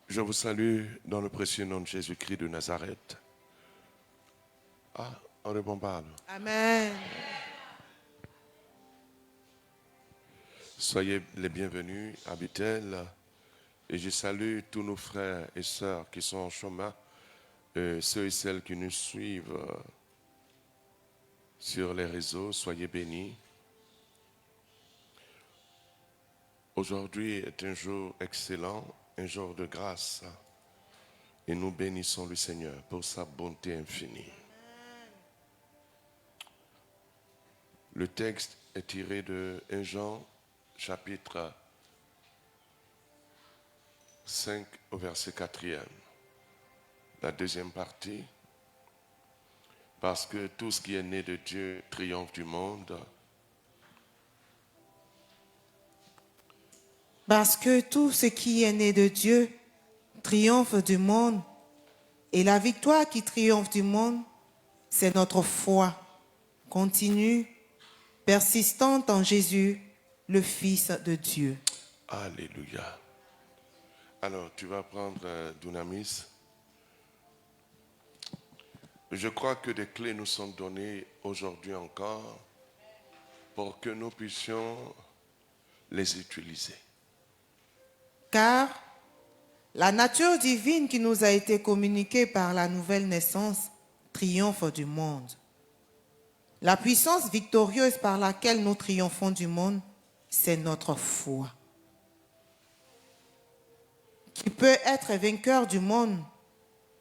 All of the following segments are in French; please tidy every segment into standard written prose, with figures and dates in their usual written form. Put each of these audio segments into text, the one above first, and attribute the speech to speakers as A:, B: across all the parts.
A: Je vous salue dans le précieux nom de Jésus-Christ de Nazareth. Ah, on répond pas.
B: Amen.
A: Soyez les bienvenus à Bethel. Et je salue tous nos frères et sœurs qui sont en chemin, ceux et celles qui nous suivent sur les réseaux. Soyez bénis. Aujourd'hui est un jour excellent, un jour de grâce. Et nous bénissons le Seigneur pour sa bonté infinie. Le texte est tiré de 1 Jean, chapitre 5 au verset 4e. La deuxième partie. Parce que tout ce qui est né de Dieu triomphe du monde.
B: Parce que tout ce qui est né de Dieu triomphe du monde. Et la victoire qui triomphe du monde, c'est notre foi continue, persistante en Jésus, le Fils de Dieu.
A: Alléluia. Alors, tu vas prendre Dunamis. Je crois que des clés nous sont données aujourd'hui encore pour que nous puissions les utiliser.
B: Car la nature divine qui nous a été communiquée par la nouvelle naissance triomphe du monde. La puissance victorieuse par laquelle nous triomphons du monde, c'est notre foi. Qui peut être vainqueur du monde?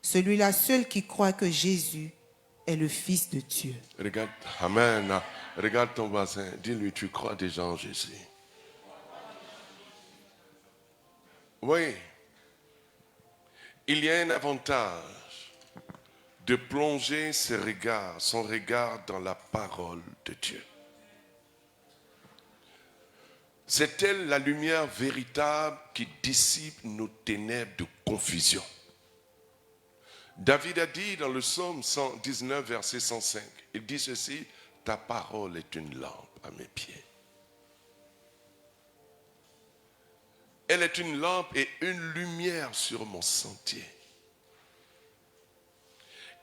B: Celui-là seul qui croit que Jésus est le Fils de Dieu.
A: Regarde, Amen. Regarde ton voisin, dis-lui, tu crois déjà en Jésus. Oui, il y a un avantage de plonger son regard dans la parole de Dieu. C'est elle la lumière véritable qui dissipe nos ténèbres de confusion. David a dit dans le psaume 119, verset 105, il dit ceci, ta parole est une lampe à mes pieds. Elle est une lampe et une lumière sur mon sentier.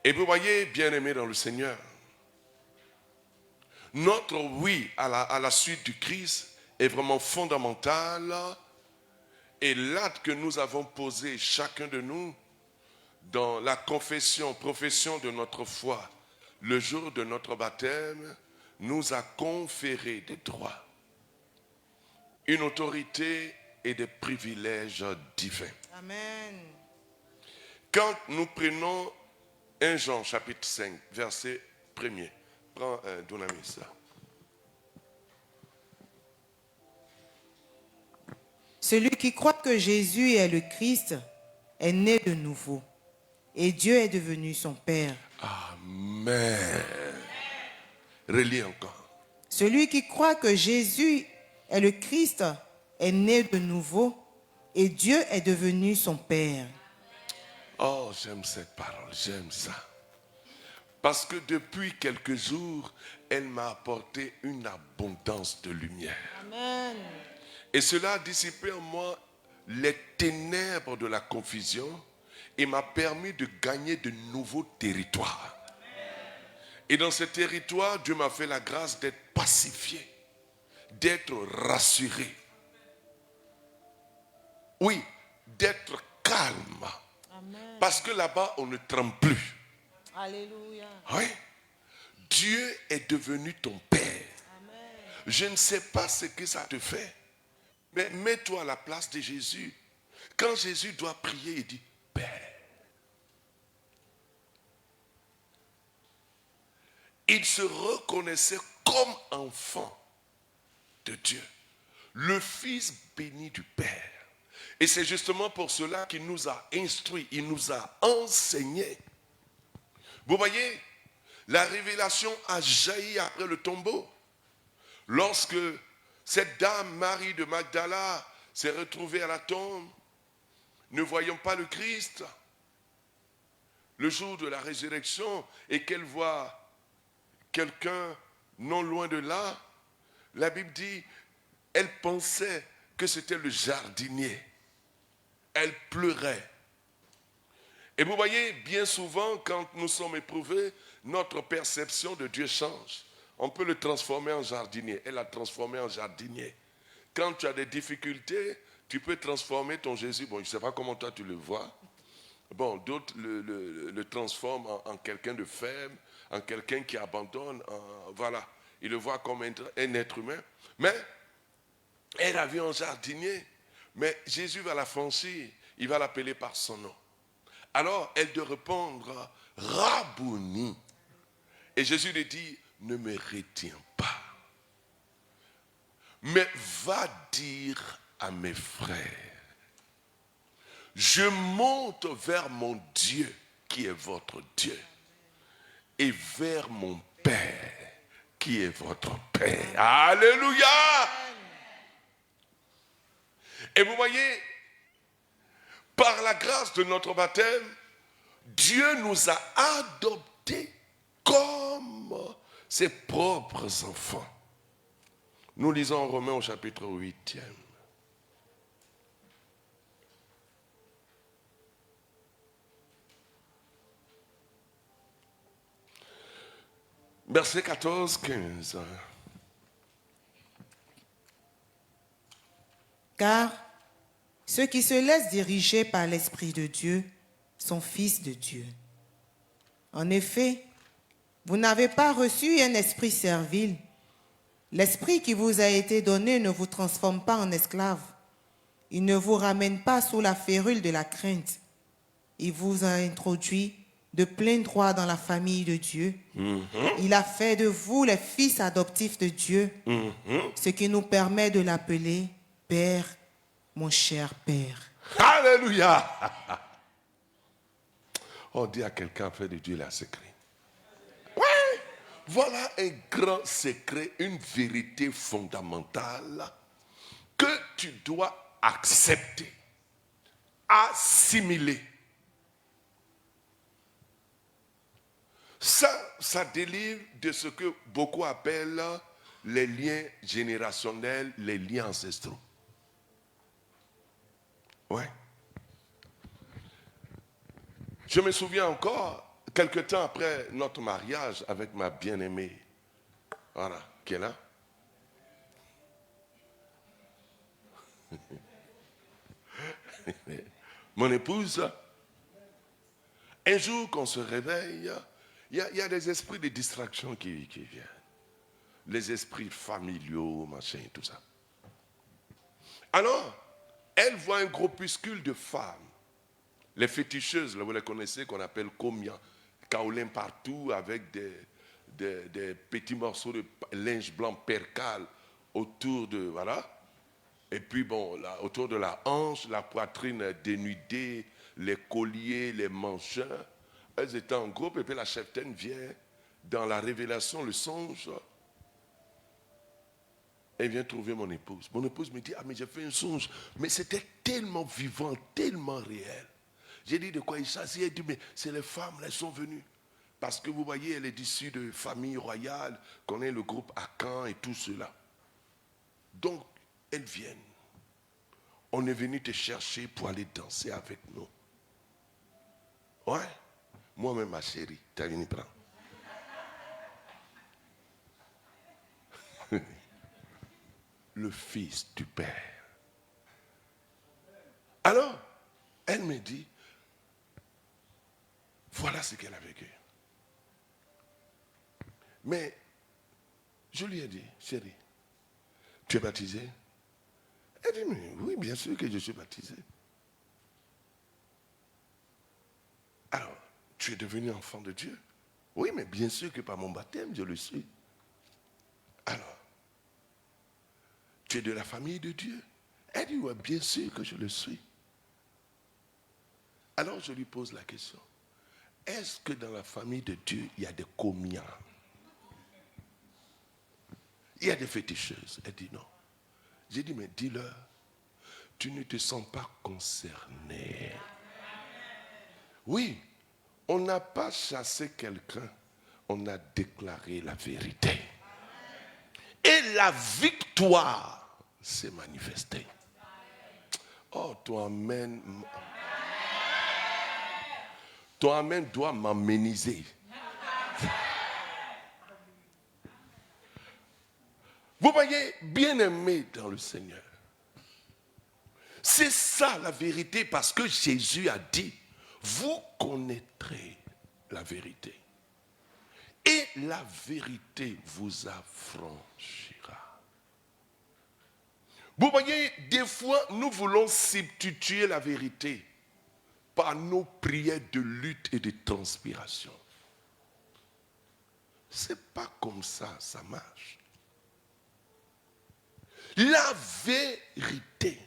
A: Et vous voyez, bien-aimés dans le Seigneur, notre oui à la suite du Christ est vraiment fondamental. Et l'acte que nous avons posé, chacun de nous, dans la profession de notre foi, le jour de notre baptême, nous a conféré des droits, une autorité et des privilèges divins.
B: Amen.
A: Quand nous prenons 1 Jean chapitre 5, verset 1er, prends Dunamis là.
B: Celui qui croit que Jésus est le Christ est né de nouveau. Et Dieu est devenu son Père.
A: Amen. Relis encore.
B: Celui qui croit que Jésus est le Christ est né de nouveau. Et Dieu est devenu son Père.
A: Oh, j'aime cette parole, j'aime ça. Parce que depuis quelques jours, elle m'a apporté une abondance de lumière.
B: Amen.
A: Et cela a dissipé en moi les ténèbres de la confusion et m'a permis de gagner de nouveaux territoires. Et dans ces territoires, Dieu m'a fait la grâce d'être pacifié, d'être rassuré. Oui, d'être calme.
B: Amen.
A: Parce que là-bas, on ne tremble plus.
B: Alléluia.
A: Oui. Dieu est devenu ton Père.
B: Amen.
A: Je ne sais pas ce que ça te fait. Mais mets-toi à la place de Jésus. Quand Jésus doit prier, il dit Père. Il se reconnaissait comme enfant de Dieu, le Fils béni du Père. Et c'est justement pour cela qu'il nous a instruits, il nous a enseignés. Vous voyez, la révélation a jailli après le tombeau. Lorsque cette dame, Marie de Magdala, s'est retrouvée à la tombe, ne voyant pas le Christ, le jour de la résurrection, et qu'elle voit quelqu'un non loin de là, la Bible dit, elle pensait que c'était le jardinier. Elle pleurait. Et vous voyez, bien souvent, quand nous sommes éprouvés, notre perception de Dieu change. On peut le transformer en jardinier. Elle l'a transformé en jardinier. Quand tu as des difficultés, tu peux transformer ton Jésus. Bon, je ne sais pas comment toi tu le vois. Bon, d'autres le transforment en quelqu'un de faible, en quelqu'un qui abandonne. Voilà, ils le voient comme un être humain. Mais elle a vu un jardinier. Mais Jésus va la franchir. Il va l'appeler par son nom. Alors, elle doit répondre, Rabouni. Et Jésus lui dit, ne me retiens pas. Mais va dire à mes frères, je monte vers mon Dieu qui est votre Dieu et vers mon Père qui est votre Père. Alléluia! Et vous voyez, par la grâce de notre baptême, Dieu nous a adoptés comme ses propres enfants. Nous lisons en Romains au chapitre 8. Verset 14-15.
B: Car ceux qui se laissent diriger par l'Esprit de Dieu sont fils de Dieu. En effet, vous n'avez pas reçu un esprit servile. L'esprit qui vous a été donné ne vous transforme pas en esclave. Il ne vous ramène pas sous la férule de la crainte. Il vous a introduit de plein droit dans la famille de Dieu. Il a fait de vous les fils adoptifs de Dieu, ce qui nous permet de l'appeler Père, mon cher Père.
A: Alléluia! On dit à quelqu'un, fait de Dieu, il a un secret. Ouais! Voilà un grand secret, une vérité fondamentale que tu dois accepter, assimiler. Ça délivre de ce que beaucoup appellent les liens générationnels, les liens ancestraux. Ouais. Je me souviens encore, quelque temps après notre mariage avec ma bien-aimée, voilà, qui est là. Mon épouse, un jour qu'on se réveille, il y a des esprits de distraction qui viennent. Les esprits familiaux, machin, tout ça. Alors, elle voit un groupuscule de femmes. Les féticheuses, là, vous les connaissez, qu'on appelle Komia, kaolin partout, avec des petits morceaux de linge blanc percale autour de, voilà. Et puis bon, là, autour de la hanche, la poitrine dénudée, les colliers, les manchins. Elles étaient en groupe, et puis la cheftaine vient dans la révélation, le songe. Elle vient trouver mon épouse. Mon épouse me dit, ah mais j'ai fait un songe, mais c'était tellement vivant, tellement réel. J'ai dit, de quoi il s'agit? Elle dit, mais c'est les femmes, elles sont venues. Parce que vous voyez, elle est issue de famille royale, connaît le groupe Akan et tout cela. Donc, elles viennent. On est venu te chercher pour aller danser avec nous. Ouais. Moi-même, ma chérie, t'as venu prendre. Le Fils du Père. Alors, elle me dit, voilà ce qu'elle a vécu. Mais, je lui ai dit, chérie, tu es baptisée? Elle dit, mais oui, bien sûr que je suis baptisée. Alors, tu es devenu enfant de Dieu? Oui, mais bien sûr que par mon baptême, je le suis. Alors, tu es de la famille de Dieu? Elle dit, oui, bien sûr que je le suis. Alors, je lui pose la question. Est-ce que dans la famille de Dieu, il y a des commiens? Il y a des féticheuses? Elle dit non. J'ai dit, mais dis-leur, tu ne te sens pas concerné. Oui, on n'a pas chassé quelqu'un, on a déclaré la vérité. Et la victoire s'est manifestée. Oh, toi, amen. Ton amen doit m'améniser. Vous voyez, bien-aimé dans le Seigneur, c'est ça la vérité, parce que Jésus a dit, vous connaîtrez la vérité. Et la vérité vous affranchira. Vous voyez, des fois, nous voulons substituer la vérité par nos prières de lutte et de transpiration. C'est pas comme ça, ça marche. La vérité.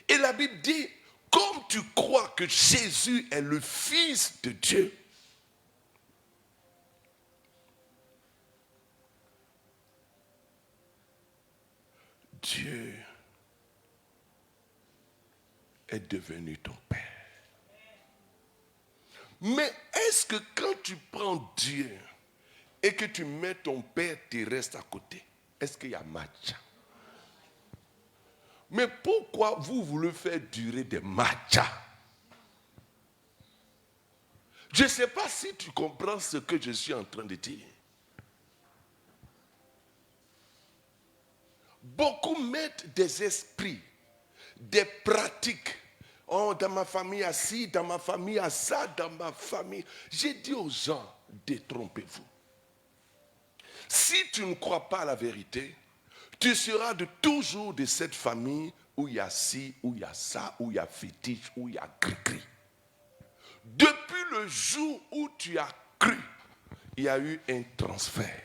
A: Et la Bible dit, comme tu crois que Jésus est le Fils de Dieu, Dieu est devenu ton Père. Mais est-ce que quand tu prends Dieu et que tu mets ton Père terrestre à côté, est-ce qu'il y a match? Mais pourquoi vous voulez faire durer des matchs? Je ne sais pas si tu comprends ce que je suis en train de dire. Beaucoup mettent des esprits, des pratiques. Oh, dans ma famille, il y a ci, dans ma famille, il y a ça, dans ma famille. J'ai dit aux gens, détrompez-vous. Si tu ne crois pas à la vérité, tu seras toujours de cette famille où il y a ci, où il y a ça, où il y a fétiche, où il y a cri-cri. Depuis le jour où tu as cru, il y a eu un transfert.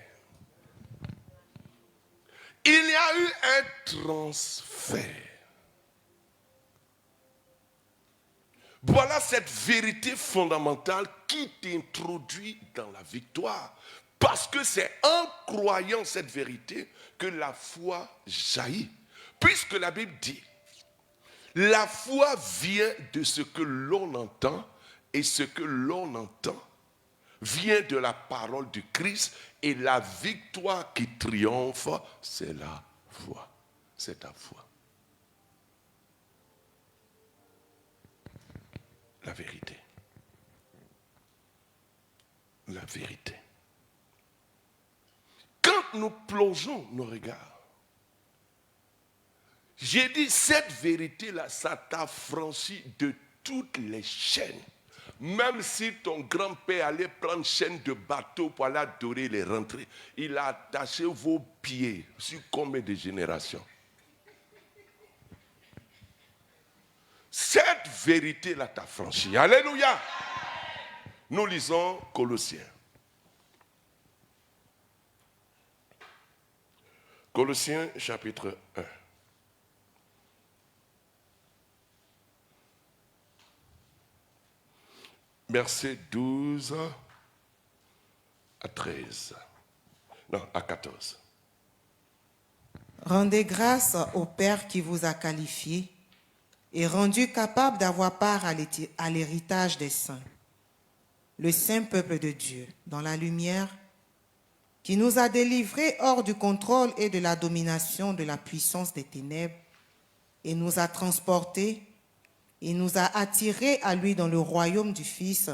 A: Il y a eu un transfert. Voilà cette vérité fondamentale qui t'introduit dans la victoire. Parce que c'est en croyant cette vérité que la foi jaillit. Puisque la Bible dit, la foi vient de ce que l'on entend, et ce que l'on entend vient de la parole du Christ, et la victoire qui triomphe, c'est la foi. C'est ta foi. La vérité. La vérité. Quand nous plongeons nos regards, j'ai dit, cette vérité-là, ça t'affranchit de toutes les chaînes. Même si ton grand-père allait prendre chaîne de bateau pour aller adorer les rentrées, il a attaché vos pieds sur combien de générations? Cette vérité-là t'affranchit. Alléluia! Nous lisons Colossiens. Colossiens chapitre 1. Versets 12 à 13. Non, à 14.
B: Rendez grâce au Père qui vous a qualifié et rendu capable d'avoir part à l'héritage des saints, le saint peuple de Dieu, dans la lumière, qui nous a délivrés hors du contrôle et de la domination de la puissance des ténèbres, et nous a transportés et nous a attirés à lui dans le royaume du Fils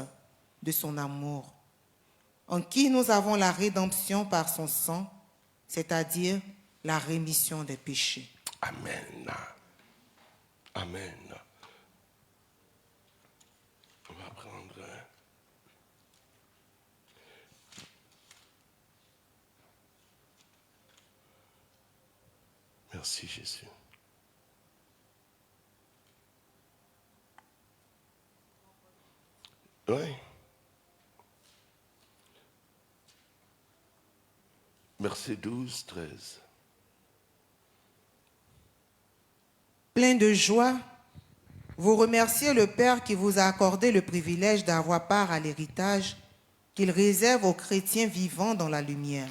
B: de son amour, en qui nous avons la rédemption par son sang, c'est-à-dire la rémission des péchés.
A: Amen. Amen. On va prendre... Merci Jésus. Oui. Verset 12, 13.
B: Plein de joie, vous remerciez le Père qui vous a accordé le privilège d'avoir part à l'héritage qu'il réserve aux chrétiens vivant dans la lumière.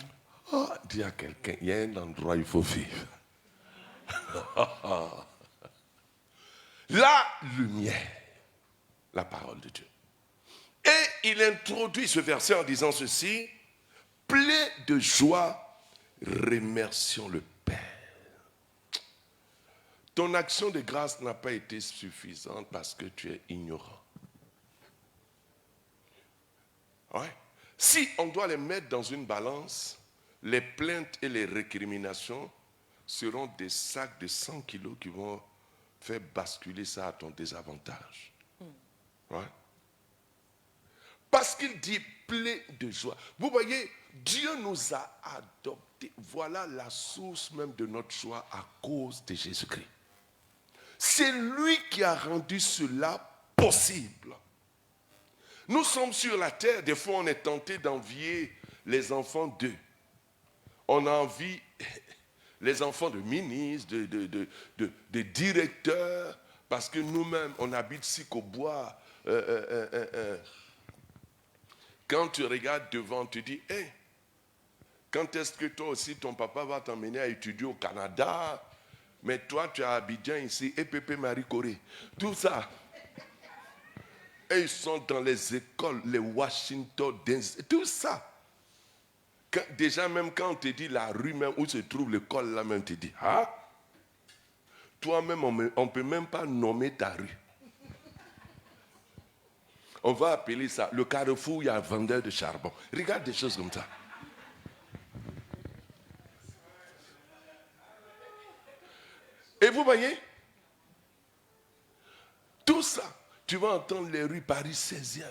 A: Oh, dis à quelqu'un, il y a un endroit où il faut vivre. La lumière, la parole de Dieu. Et il introduit ce verset en disant ceci, plein de joie, remercions le Père. Ton action de grâce n'a pas été suffisante parce que tu es ignorant. Ouais. Si on doit les mettre dans une balance, les plaintes et les récriminations seront des sacs de 100 kilos qui vont faire basculer ça à ton désavantage. Ouais. Parce qu'il dit plein de joie. Vous voyez, Dieu nous a adoptés. Voilà la source même de notre joie à cause de Jésus-Christ. C'est lui qui a rendu cela possible. Nous sommes sur la terre, des fois on est tenté d'envier les enfants d'eux. On a envie les enfants de ministres, de directeurs, parce que nous-mêmes, on habite ici qu'au bois. Quand tu regardes devant, tu dis, hey, quand est-ce que toi aussi, ton papa va t'emmener à étudier au Canada? Mais toi, tu es à Abidjan ici, et Pépé Marie Corée. Tout ça. Et ils sont dans les écoles, les Washington, tout ça. Déjà, même quand on te dit la rue même où se trouve l'école, là même, tu te dis, ah, toi-même, on ne peut même pas nommer ta rue. On va appeler ça le carrefour où il y a un vendeur de charbon. Regarde des choses comme ça. Et vous voyez, tout ça, tu vas entendre les rues Paris 16e,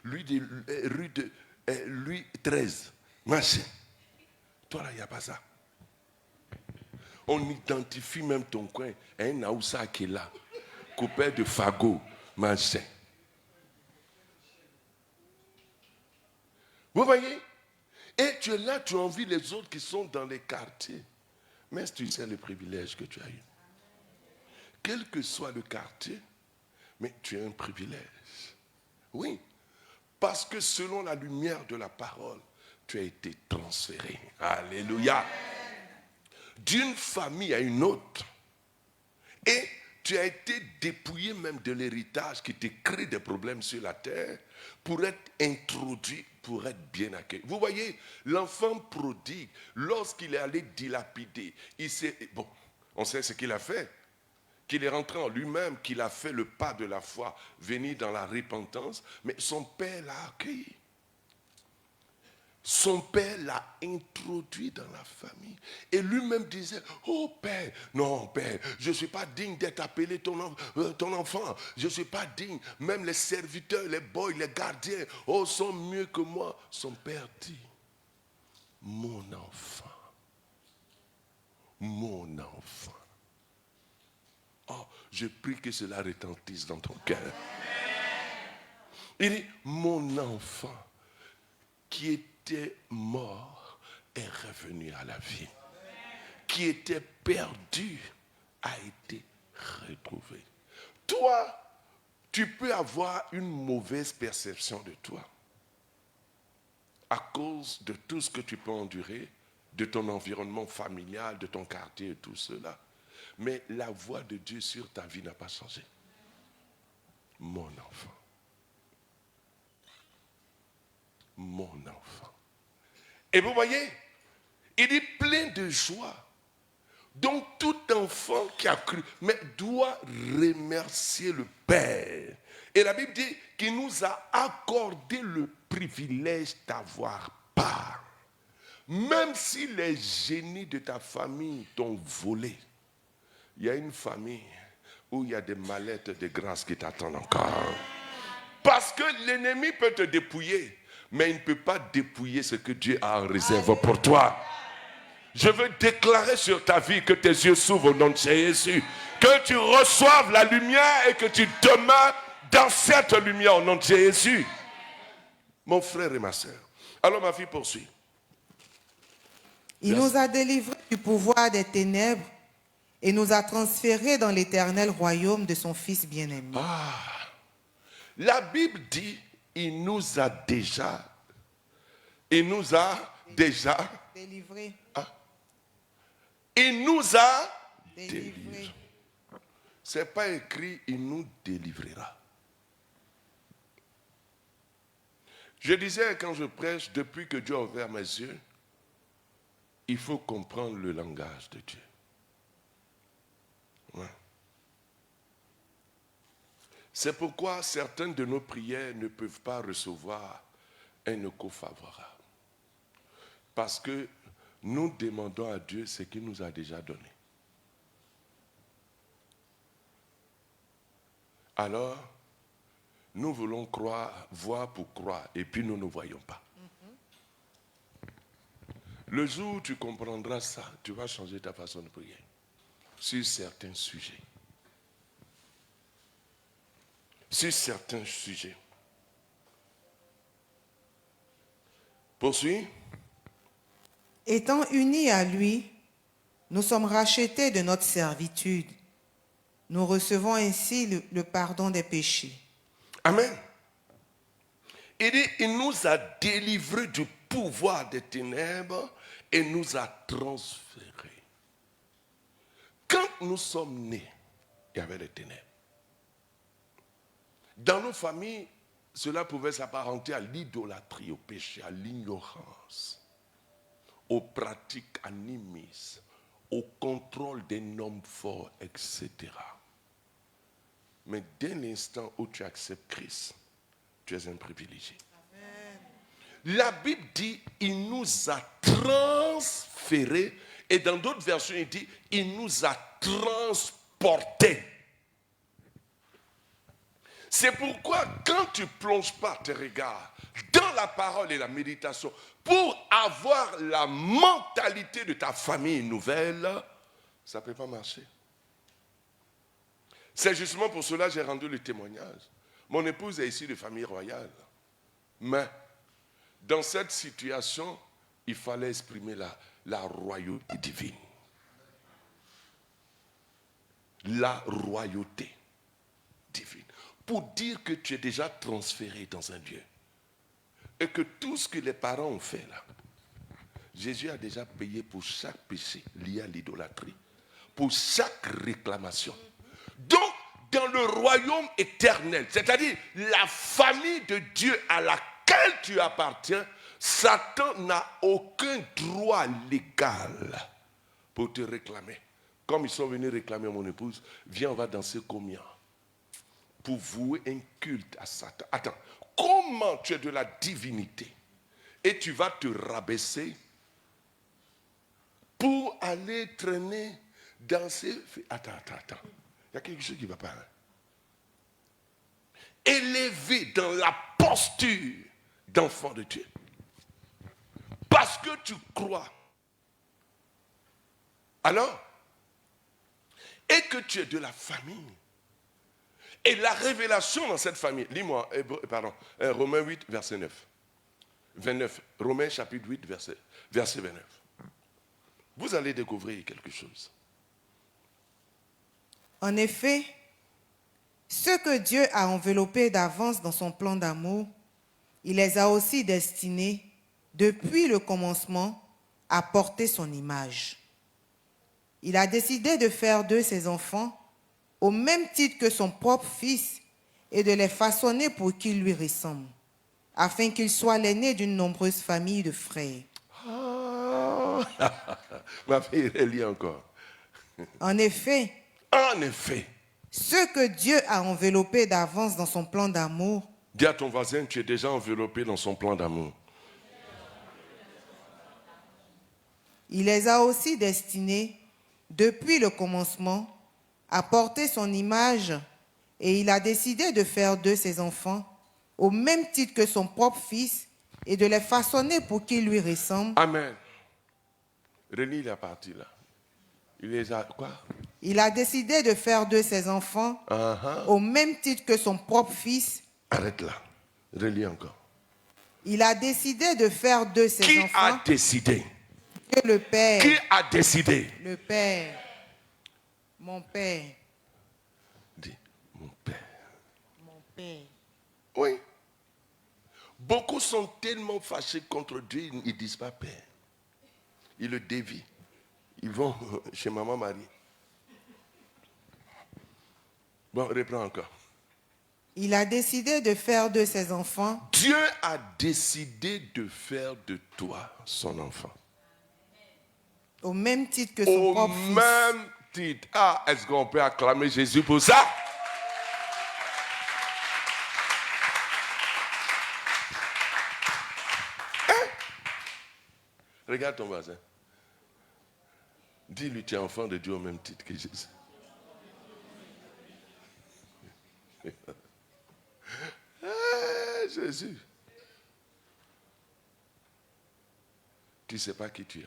A: rue 13, machin. Toi là, il n'y a pas ça. On identifie même ton coin, un Aoussa qui est là, coupé de fagots, machin. Vous voyez? Et tu es là, tu envies les autres qui sont dans les quartiers. Mais tu sais le privilège que tu as eu. Quel que soit le quartier, mais tu as un privilège. Oui, parce que selon la lumière de la parole, tu as été transféré. Alléluia. D'une famille à une autre. Et tu as été dépouillé même de l'héritage qui te crée des problèmes sur la terre pour être introduit, pour être bien accueilli. Vous voyez, l'enfant prodigue, lorsqu'il est allé dilapider, on sait ce qu'il a fait. Qu'il est rentré en lui-même, qu'il a fait le pas de la foi, venir dans la repentance, mais son père l'a accueilli. Son père l'a introduit dans la famille. Et lui-même disait, oh père, non père, je ne suis pas digne d'être appelé ton enfant. Je ne suis pas digne. Même les serviteurs, les boys, les gardiens, oh, sont mieux que moi. Son père dit, mon enfant, mon enfant. Oh, je prie que cela retentisse dans ton cœur. Il dit, mon enfant qui était mort est revenu à la vie. Qui était perdu a été retrouvé. Toi, tu peux avoir une mauvaise perception de toi à cause de tout ce que tu peux endurer, de ton environnement familial, de ton quartier et tout cela. Mais la voix de Dieu sur ta vie n'a pas changé. Mon enfant. Mon enfant. Et vous voyez, il est plein de joie. Donc tout enfant qui a cru, mais doit remercier le Père. Et la Bible dit qu'il nous a accordé le privilège d'avoir part. Même si les génies de ta famille t'ont volé, il y a une famille où il y a des mallettes de grâce qui t'attendent encore. Parce que l'ennemi peut te dépouiller, mais il ne peut pas dépouiller ce que Dieu a en réserve pour toi. Je veux déclarer sur ta vie que tes yeux s'ouvrent au nom de Jésus. Que tu reçoives la lumière et que tu demeures dans cette lumière au nom de Jésus. Mon frère et ma soeur. Alors ma fille poursuit.
B: Il nous a délivrés du pouvoir des ténèbres et nous a transférés dans l'éternel royaume de son Fils bien-aimé.
A: La Bible dit, il nous a déjà
B: délivrés.
A: Il nous a délivrés. Ce n'est pas écrit, il nous délivrera. Je disais quand je prêche, depuis que Dieu a ouvert mes yeux, il faut comprendre le langage de Dieu. Ouais. C'est pourquoi certaines de nos prières ne peuvent pas recevoir un écho favorable. Parce que nous demandons à Dieu ce qu'il nous a déjà donné. Alors, nous voulons croire, voir pour croire, et puis nous ne voyons pas. Le jour où tu comprendras ça, tu vas changer ta façon de prier sur certains sujets. Sur certains sujets. Poursuis.
B: Étant unis à lui, nous sommes rachetés de notre servitude. Nous recevons ainsi le pardon des péchés.
A: Amen. Il dit, il nous a délivrés du pouvoir des ténèbres et nous a transférés. Quand nous sommes nés, il y avait des ténèbres. Dans nos familles, cela pouvait s'apparenter à l'idolâtrie, au péché, à l'ignorance, aux pratiques animistes, au contrôle des hommes forts, etc. Mais dès l'instant où tu acceptes Christ, tu es un privilégié. Amen. La Bible dit, il nous a transférés, et dans d'autres versions, il dit, il nous a transportés. C'est pourquoi, quand tu ne plonges pas tes regards dans la parole et la méditation, pour avoir la mentalité de ta famille nouvelle, ça ne peut pas marcher. C'est justement pour cela que j'ai rendu le témoignage. Mon épouse est issue de famille royale. Mais dans cette situation, il fallait exprimer la royauté divine. La royauté divine. Pour dire que tu es déjà transféré dans un Dieu. Et que tout ce que les parents ont fait là, Jésus a déjà payé pour chaque péché lié à l'idolâtrie. Pour chaque réclamation. Donc, dans le royaume éternel, c'est-à-dire la famille de Dieu à laquelle tu appartiens, Satan n'a aucun droit légal pour te réclamer. Comme ils sont venus réclamer mon épouse, viens, on va danser combien? Pour vouer un culte à Satan. Attends, comment tu es de la divinité et tu vas te rabaisser pour aller traîner, danser? Attends. Il y a quelque chose qui ne va pas. Élevé dans la posture d'enfant de Dieu. Parce que tu crois. Alors, et que tu es de la famille. Et la révélation dans cette famille, lis-moi, Romains 8, verset 9. 29. Romains chapitre 8, verset 29. Vous allez découvrir quelque chose.
B: En effet, ceux que Dieu a enveloppés d'avance dans son plan d'amour, il les a aussi destinés, depuis le commencement, à porter son image. Il a décidé de faire d'eux ses enfants, au même titre que son propre fils, et de les façonner pour qu'ils lui ressemblent, afin qu'ils soient l'aîné d'une nombreuse famille de frères.
A: Oh. Ma fille, elle lit encore.
B: En effet, ceux que Dieu a enveloppés d'avance dans son plan d'amour.
A: Dis à ton voisin, tu es déjà enveloppé dans son plan d'amour.
B: Il les a aussi destinés, depuis le commencement, à porter son image, et il a décidé de faire d'eux ses enfants, au même titre que son propre fils, et de les façonner pour qu'ils lui ressemblent.
A: Amen. Relis la partie là. Il les a quoi?
B: Il a décidé de faire d'eux ses enfants, au même titre que son propre fils.
A: Arrête là. Relis encore.
B: Il a décidé de faire d'eux ses enfants.
A: Qui a décidé?
B: Que le Père.
A: Qui a décidé?
B: Le Père. Mon Père.
A: Dis, mon Père.
B: Mon Père.
A: Oui. Beaucoup sont tellement fâchés contre Dieu, ils ne disent pas Père. Ils le dévient. Ils vont chez Maman Marie. Bon, reprends encore.
B: Il a décidé de faire de ses enfants.
A: Dieu a décidé de faire de toi son enfant.
B: Au même titre que son propre fils.
A: Au même titre. Ah, est-ce qu'on peut acclamer Jésus pour ça? Regarde ton voisin. Dis-lui, tu es enfant de Dieu au même titre que Jésus. Ah, Jésus. Tu ne sais pas qui tu es.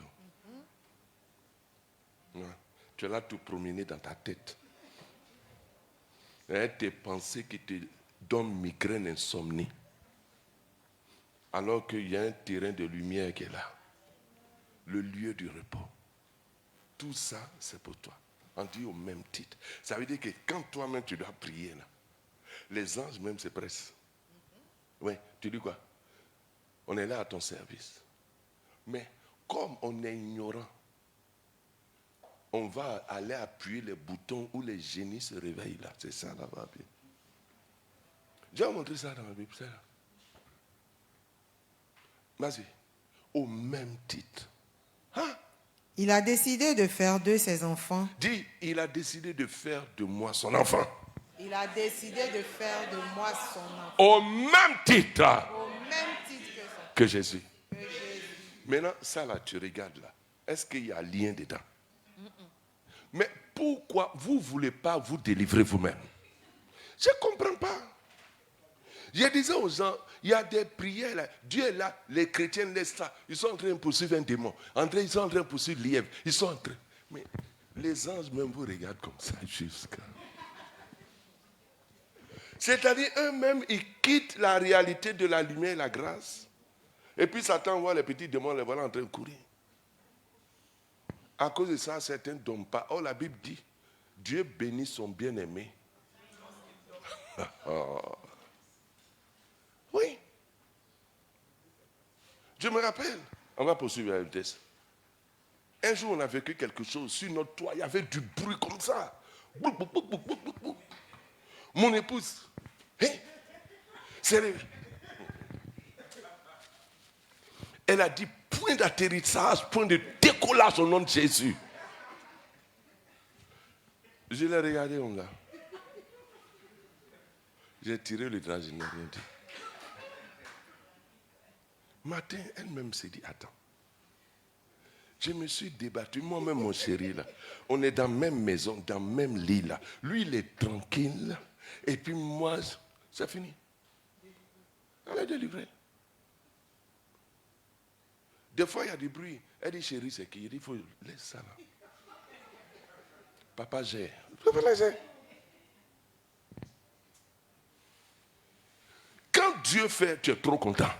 A: Non. Tu es là tout promener dans ta tête. Et tes pensées qui te donnent migraine, insomnie. Alors qu'il y a un terrain de lumière qui est là. Le lieu du repos. Tout ça, c'est pour toi. On dit au même titre. Ça veut dire que quand toi-même tu dois prier, là, les anges même se pressent. Oui, tu dis quoi? On est là à ton service. Mais comme on est ignorant, on va aller appuyer les boutons où les génies se réveillent là. C'est ça là-bas. J'ai montré ça dans la Bible. C'est là. Vas-y. Au même titre. Hein?
B: Il a décidé de faire de ses enfants.
A: Dis, il a décidé de faire de moi son enfant.
B: Il a décidé de faire de moi son enfant.
A: Au même titre.
B: Au même titre
A: que Jésus. Maintenant, ça là, tu regardes là. Est-ce qu'il y a un lien dedans? Mais pourquoi vous ne voulez pas vous délivrer vous-même? Je ne comprends pas. Je disais aux gens, il y a des prières là. Dieu est là, les chrétiens laissent ça. Ils sont en train de poursuivre un démon. Ils sont en train de poursuivre lièvre. Ils sont en train. Mais les anges même vous regardent comme ça jusqu'à. C'est-à-dire eux-mêmes, ils quittent la réalité de la lumière et la grâce. Et puis Satan voit les petits démons, les voilà en train de courir. À cause de ça, certains ne dorment pas. Or, la Bible dit, Dieu bénit son bien-aimé. Oh. Oui. Je me rappelle, on va poursuivre la vitesse. Un jour, on a vécu quelque chose sur notre toit. Il y avait du bruit comme ça. Mon épouse, c'est elle a dit point d'atterrissage, point de décollage au nom de Jésus. Je l'ai regardé, on l'a. J'ai tiré le drap, je n'ai rien dit. Matin, elle-même s'est dit, attends. Je me suis débattu, moi-même, mon chéri, là. On est dans la même maison, dans le même lit, là. Lui, il est tranquille. Et puis moi, c'est fini. Elle est délivrée. Des fois, il y a du bruit. Elle dit, chérie, c'est qui? Il dit, il faut laisser ça là. Papa gère. Papa gère. Quand Dieu fait, tu es trop content.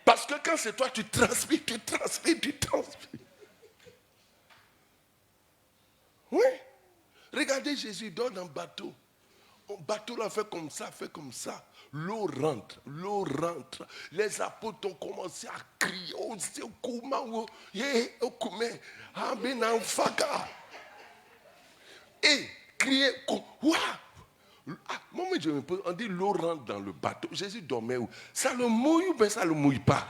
A: Parce que quand c'est toi, tu transpires. Oui. Regardez Jésus, il dort dans le bateau. Le bateau l'a fait comme ça. L'eau rentre. Les apôtres ont commencé à crier. Et crier. Moi, je me pose, on dit l'eau rentre dans le bateau. Jésus dormait où? Ça le mouille ou bien ça ne le mouille pas?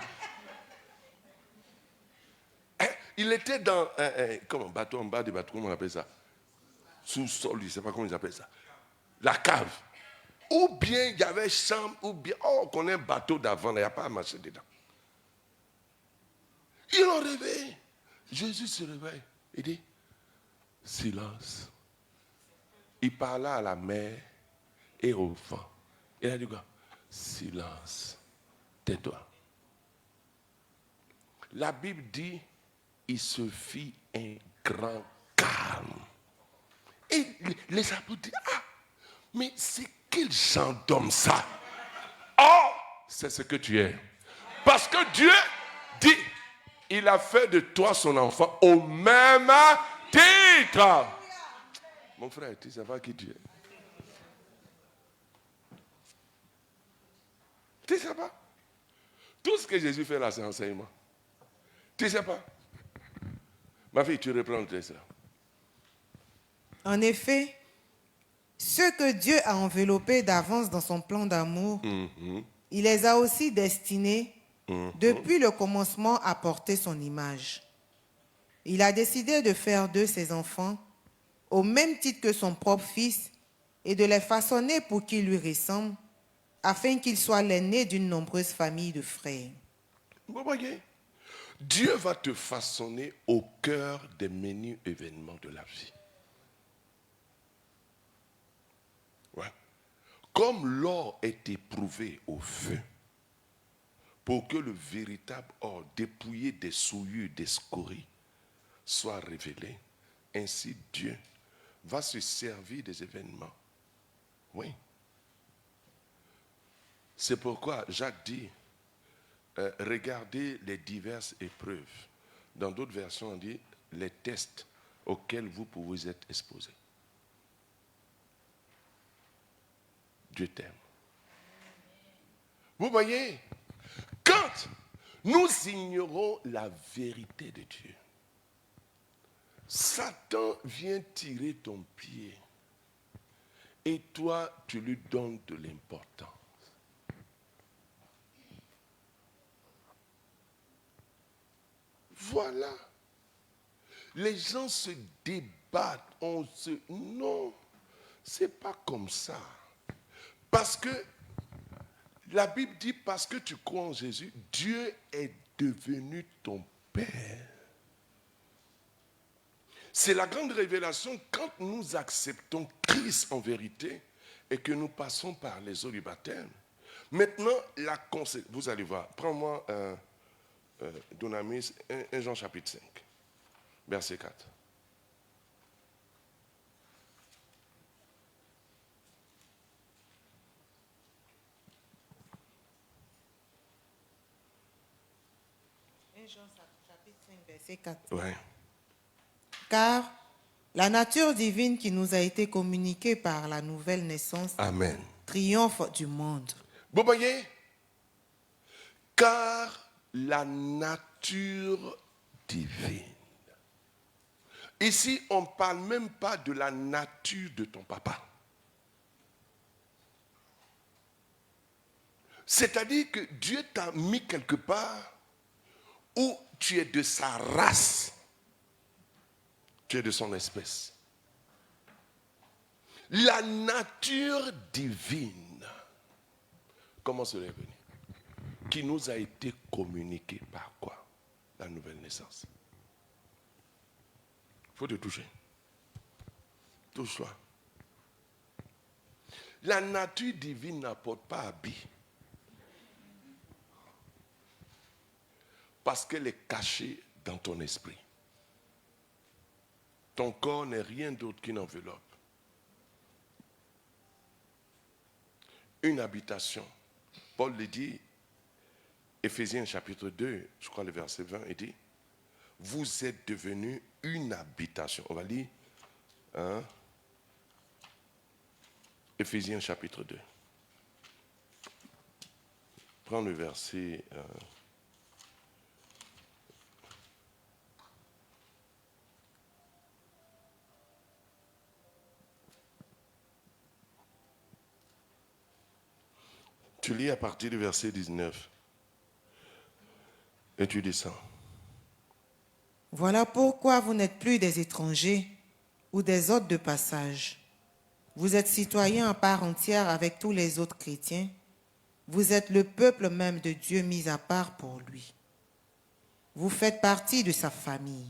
A: Il était dans comme un bateau en bas du bateau, comment on appelle ça? Sous-sol, je ne sais pas comment ils appellent ça. La cave. Ou bien il y avait chambre, ou bien, on connaît un bateau d'avant, il n'y a pas à marcher dedans. Ils l'ont réveillé. Jésus se réveille. Il dit, silence. Il parla à la mer et au vent. Il a dit quoi? Silence. Tais-toi. La Bible dit, il se fit un grand calme. Et les apôtres disent, mais c'est quel genre d'homme ça? Oh, c'est ce que tu es. Parce que Dieu dit, il a fait de toi son enfant au même titre. Mon frère, tu ne sais pas qui tu es. Tu ne sais pas. Tout ce que Jésus fait là, c'est enseignement. Tu ne sais pas. Ma fille, tu reprends le texte là.
B: En effet, ceux que Dieu a enveloppés d'avance dans son plan d'amour, il les a aussi destinés, depuis le commencement, à porter son image. Il a décidé de faire d'eux ses enfants, au même titre que son propre fils, et de les façonner pour qu'ils lui ressemblent, afin qu'ils soient l'aîné d'une nombreuse famille de frères.
A: Vous voyez? Dieu va te façonner au cœur des menus événements de la vie. Ouais. Comme l'or est éprouvé au feu, pour que le véritable or dépouillé des souillures, des scories, soit révélé, ainsi Dieu va se servir des événements. Oui. C'est pourquoi Jacques dit, regardez les diverses épreuves. Dans d'autres versions, on dit les tests auxquels vous pouvez être exposés. Dieu t'aime. Vous voyez, quand nous ignorons la vérité de Dieu, Satan vient tirer ton pied et toi, tu lui donnes de l'importance. Voilà. Les gens se débattent, non, c'est pas comme ça. Parce que la Bible dit, parce que tu crois en Jésus, Dieu est devenu ton Père. C'est la grande révélation quand nous acceptons Christ en vérité et que nous passons par les eaux du baptême. Maintenant, la conséquence, vous allez voir, prends-moi Dunamis, 1 Jean chapitre 5, verset 4.
B: Jean chapitre 5, verset 4.
A: Ouais.
B: Car la nature divine qui nous a été communiquée par la nouvelle naissance
A: Amen.
B: triomphe du monde.
A: Vous voyez, car la nature divine. Ici, on ne parle même pas de la nature de ton papa. C'est-à-dire que Dieu t'a mis quelque part où tu es de sa race, tu es de son espèce. La nature divine, comment cela est venu? Qui nous a été communiquée par quoi? La nouvelle naissance. Il faut te toucher. Touche-toi. La nature divine n'apporte pas habit. Parce qu'elle est cachée dans ton esprit. Ton corps n'est rien d'autre qu'une enveloppe. Une habitation. Paul le dit, Éphésiens chapitre 2, je crois le verset 20, il dit, vous êtes devenus une habitation. On va lire, hein? Éphésiens chapitre 2. Prends le verset... Tu lis à partir du verset 19 et tu descends.
B: Voilà pourquoi vous n'êtes plus des étrangers ou des hôtes de passage. Vous êtes citoyens à part entière avec tous les autres chrétiens. Vous êtes le peuple même de Dieu mis à part pour lui. Vous faites partie de sa famille.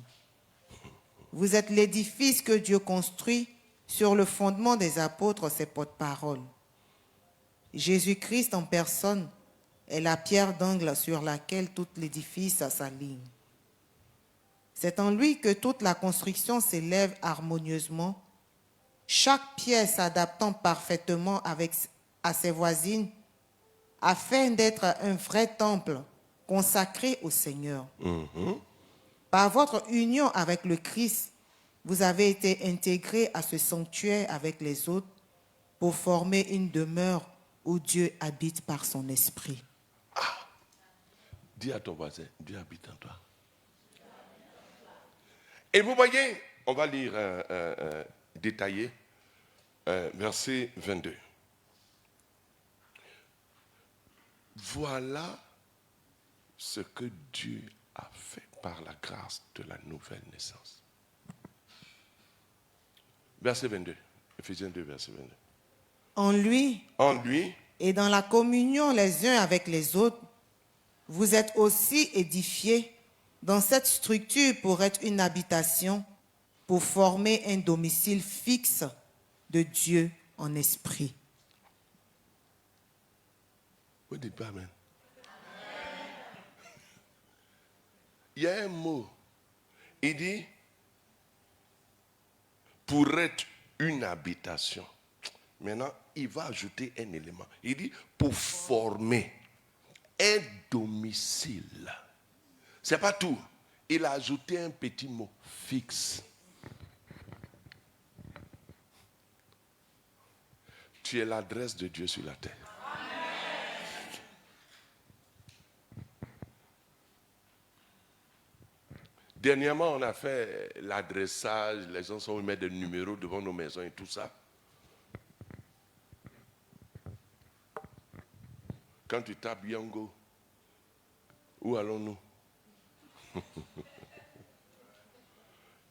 B: Vous êtes l'édifice que Dieu construit sur le fondement des apôtres, ses porte-paroles. Jésus-Christ en personne est la pierre d'angle sur laquelle tout l'édifice s'aligne. C'est en lui que toute la construction s'élève harmonieusement, chaque pièce s'adaptant parfaitement à ses voisines, afin d'être un vrai temple consacré au Seigneur. Par votre union avec le Christ, vous avez été intégrés à ce sanctuaire avec les autres pour former une demeure où Dieu habite par son esprit.
A: Dis à ton voisin, Dieu habite en toi. Et vous voyez, on va lire détaillé, verset 22. Voilà ce que Dieu a fait par la grâce de la nouvelle naissance. Verset 22, Éphésiens 2, verset 22.
B: En lui et dans la communion les uns avec les autres, vous êtes aussi édifiés dans cette structure pour être une habitation, pour former un domicile fixe de Dieu en esprit.
A: Vous dites pas amen. Il y a un mot. Il dit, pour être une habitation. Maintenant, il va ajouter un élément. Il dit, pour former un domicile. Ce n'est pas tout. Il a ajouté un petit mot, fixe. Tu es l'adresse de Dieu sur la terre. Dernièrement, on a fait l'adressage, les gens sont mis des numéros devant nos maisons et tout ça. Quand tu tapes Yango, où allons-nous?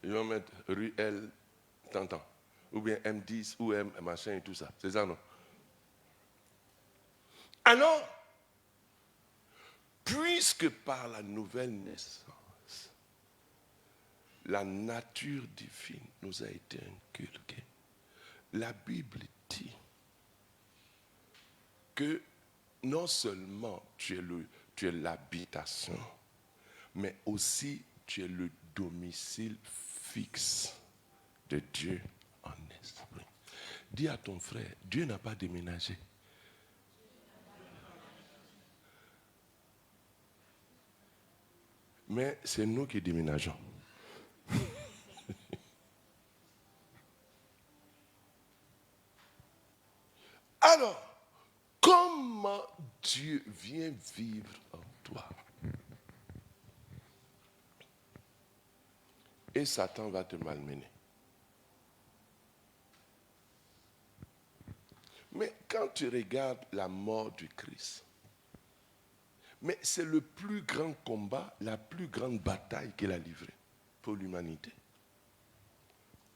A: Ils vont mettre rue L, Tantan, ou bien M10, ou M, machin et tout ça. C'est ça, non? Alors, puisque par la nouvelle naissance, la nature divine nous a été inculquée, la Bible dit que non seulement tu es l'habitation, mais aussi tu es le domicile fixe de Dieu en esprit. Dis à ton frère, Dieu n'a pas déménagé. Mais c'est nous qui déménageons. Alors, comment Dieu vient vivre en toi? Et Satan va te malmener. Mais quand tu regardes la mort du Christ, mais c'est le plus grand combat, la plus grande bataille qu'il a livrée pour l'humanité.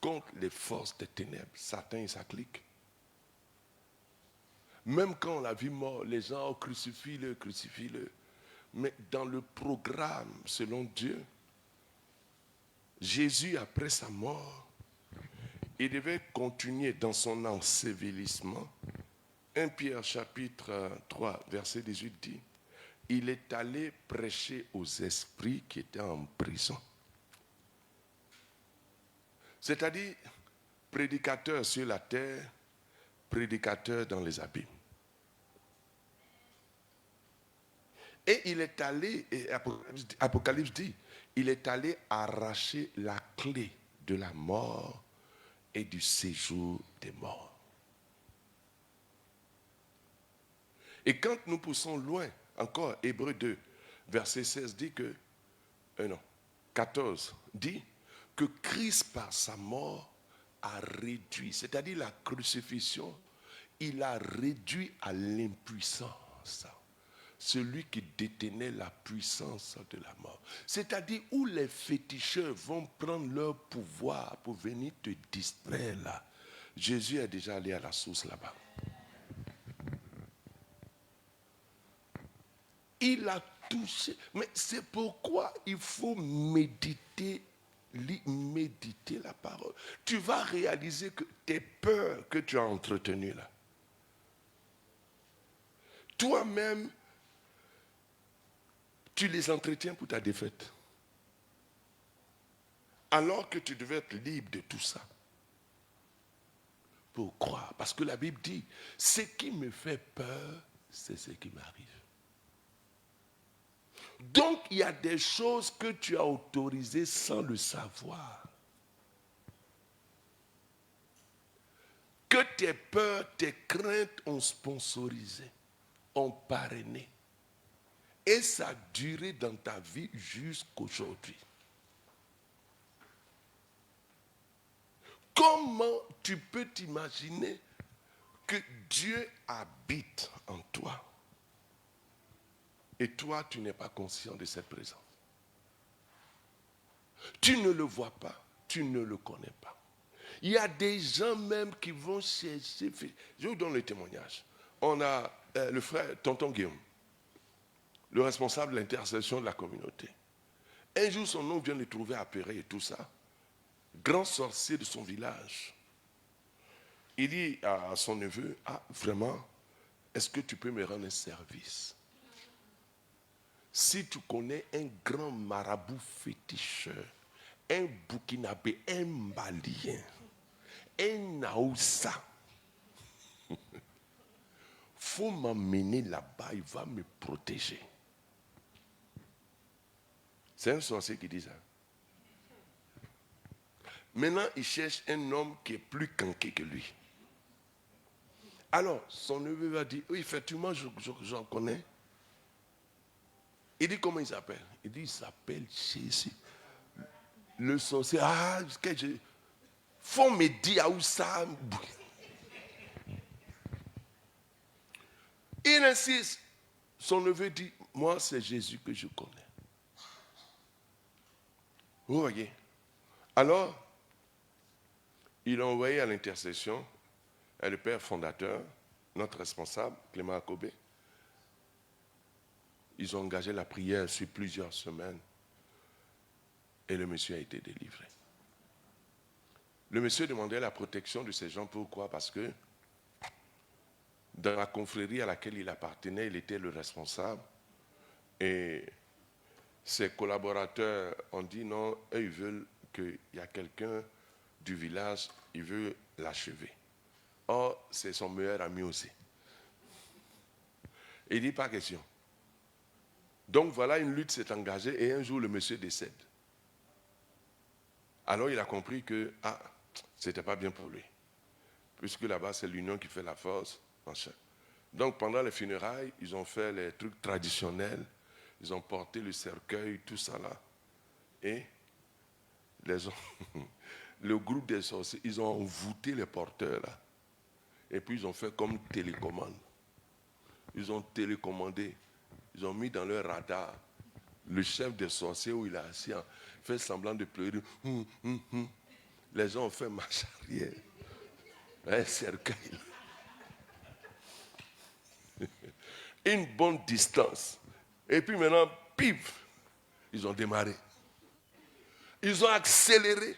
A: Contre les forces des ténèbres, Satan et sa clique. Même quand on l'a vu mort, les gens ont crucifie-le. Mais dans le programme, selon Dieu, Jésus, après sa mort, il devait continuer dans son ensevelissement. 1 Pierre chapitre 3, verset 18 dit, il est allé prêcher aux esprits qui étaient en prison. C'est-à-dire, prédicateur sur la terre, prédicateur dans les abîmes. Et il est allé, et Apocalypse dit, il est allé arracher la clé de la mort et du séjour des morts. Et quand nous poussons loin, encore, Hébreux 2, verset 16 dit que, 14 dit que Christ par sa mort a réduit, c'est-à-dire la crucifixion, il a réduit à l'impuissance celui qui détenait la puissance de la mort. C'est-à-dire où les féticheurs vont prendre leur pouvoir pour venir te distraire là. Jésus est déjà allé à la source là-bas. Il a touché. Mais c'est pourquoi il faut méditer la parole. Tu vas réaliser que tes peurs que tu as entretenues là, toi-même, tu les entretiens pour ta défaite. Alors que tu devais être libre de tout ça. Pour croire. Parce que la Bible dit, ce qui me fait peur, c'est ce qui m'arrive. Donc, il y a des choses que tu as autorisées sans le savoir. Que tes peurs, tes craintes ont sponsorisé, ont parrainé. Et ça a duré dans ta vie jusqu'aujourd'hui. Comment tu peux t'imaginer que Dieu habite en toi et toi, tu n'es pas conscient de cette présence? Tu ne le vois pas, tu ne le connais pas. Il y a des gens même qui vont chercher. Je vous donne le témoignage. On a le frère Tonton Guillaume, le responsable de l'intercession de la communauté. Un jour, son oncle vient le trouver apeuré et tout ça. Grand sorcier de son village. Il dit à son neveu, ah, vraiment, est-ce que tu peux me rendre un service? Si tu connais un grand marabout féticheur, un Burkinabé, un Malien, un Naoussa, faut m'emmener là-bas, il va me protéger. C'est un sorcier qui dit ça. Maintenant, il cherche un homme qui est plus canqué que lui. Alors, son neveu va dire, oui, effectivement, j'en connais. Il dit, comment il s'appelle? Il dit, il s'appelle Jésus. Le sorcier, ah, faut me dire où ça. Il insiste. Son neveu dit, moi, c'est Jésus que je connais. Vous voyez? Alors, il a envoyé à l'intercession le père fondateur, notre responsable, Clément Akobé. Ils ont engagé la prière sur plusieurs semaines et le monsieur a été délivré. Le monsieur demandait la protection de ces gens. Pourquoi? Parce que dans la confrérie à laquelle il appartenait, il était le responsable et ses collaborateurs ont dit non, eux ils veulent qu'il y a quelqu'un du village, il veut l'achever. Or, c'est son meilleur ami aussi. Il dit pas question. Donc voilà, une lutte s'est engagée et un jour le monsieur décède. Alors il a compris que c'était pas bien pour lui. Puisque là-bas c'est l'union qui fait la force. Machin. Donc pendant les funérailles, ils ont fait les trucs traditionnels. Ils ont porté le cercueil, tout ça là. Et le groupe des sorciers, ils ont envoûté les porteurs là. Et puis ils ont fait comme télécommande. Ils ont télécommandé. Ils ont mis dans leur radar le chef des sorciers où il est assis, fait semblant de pleurer. Les gens ont fait marche arrière. Un cercueil. Une bonne distance. Et puis maintenant, pif, ils ont démarré. Ils ont accéléré.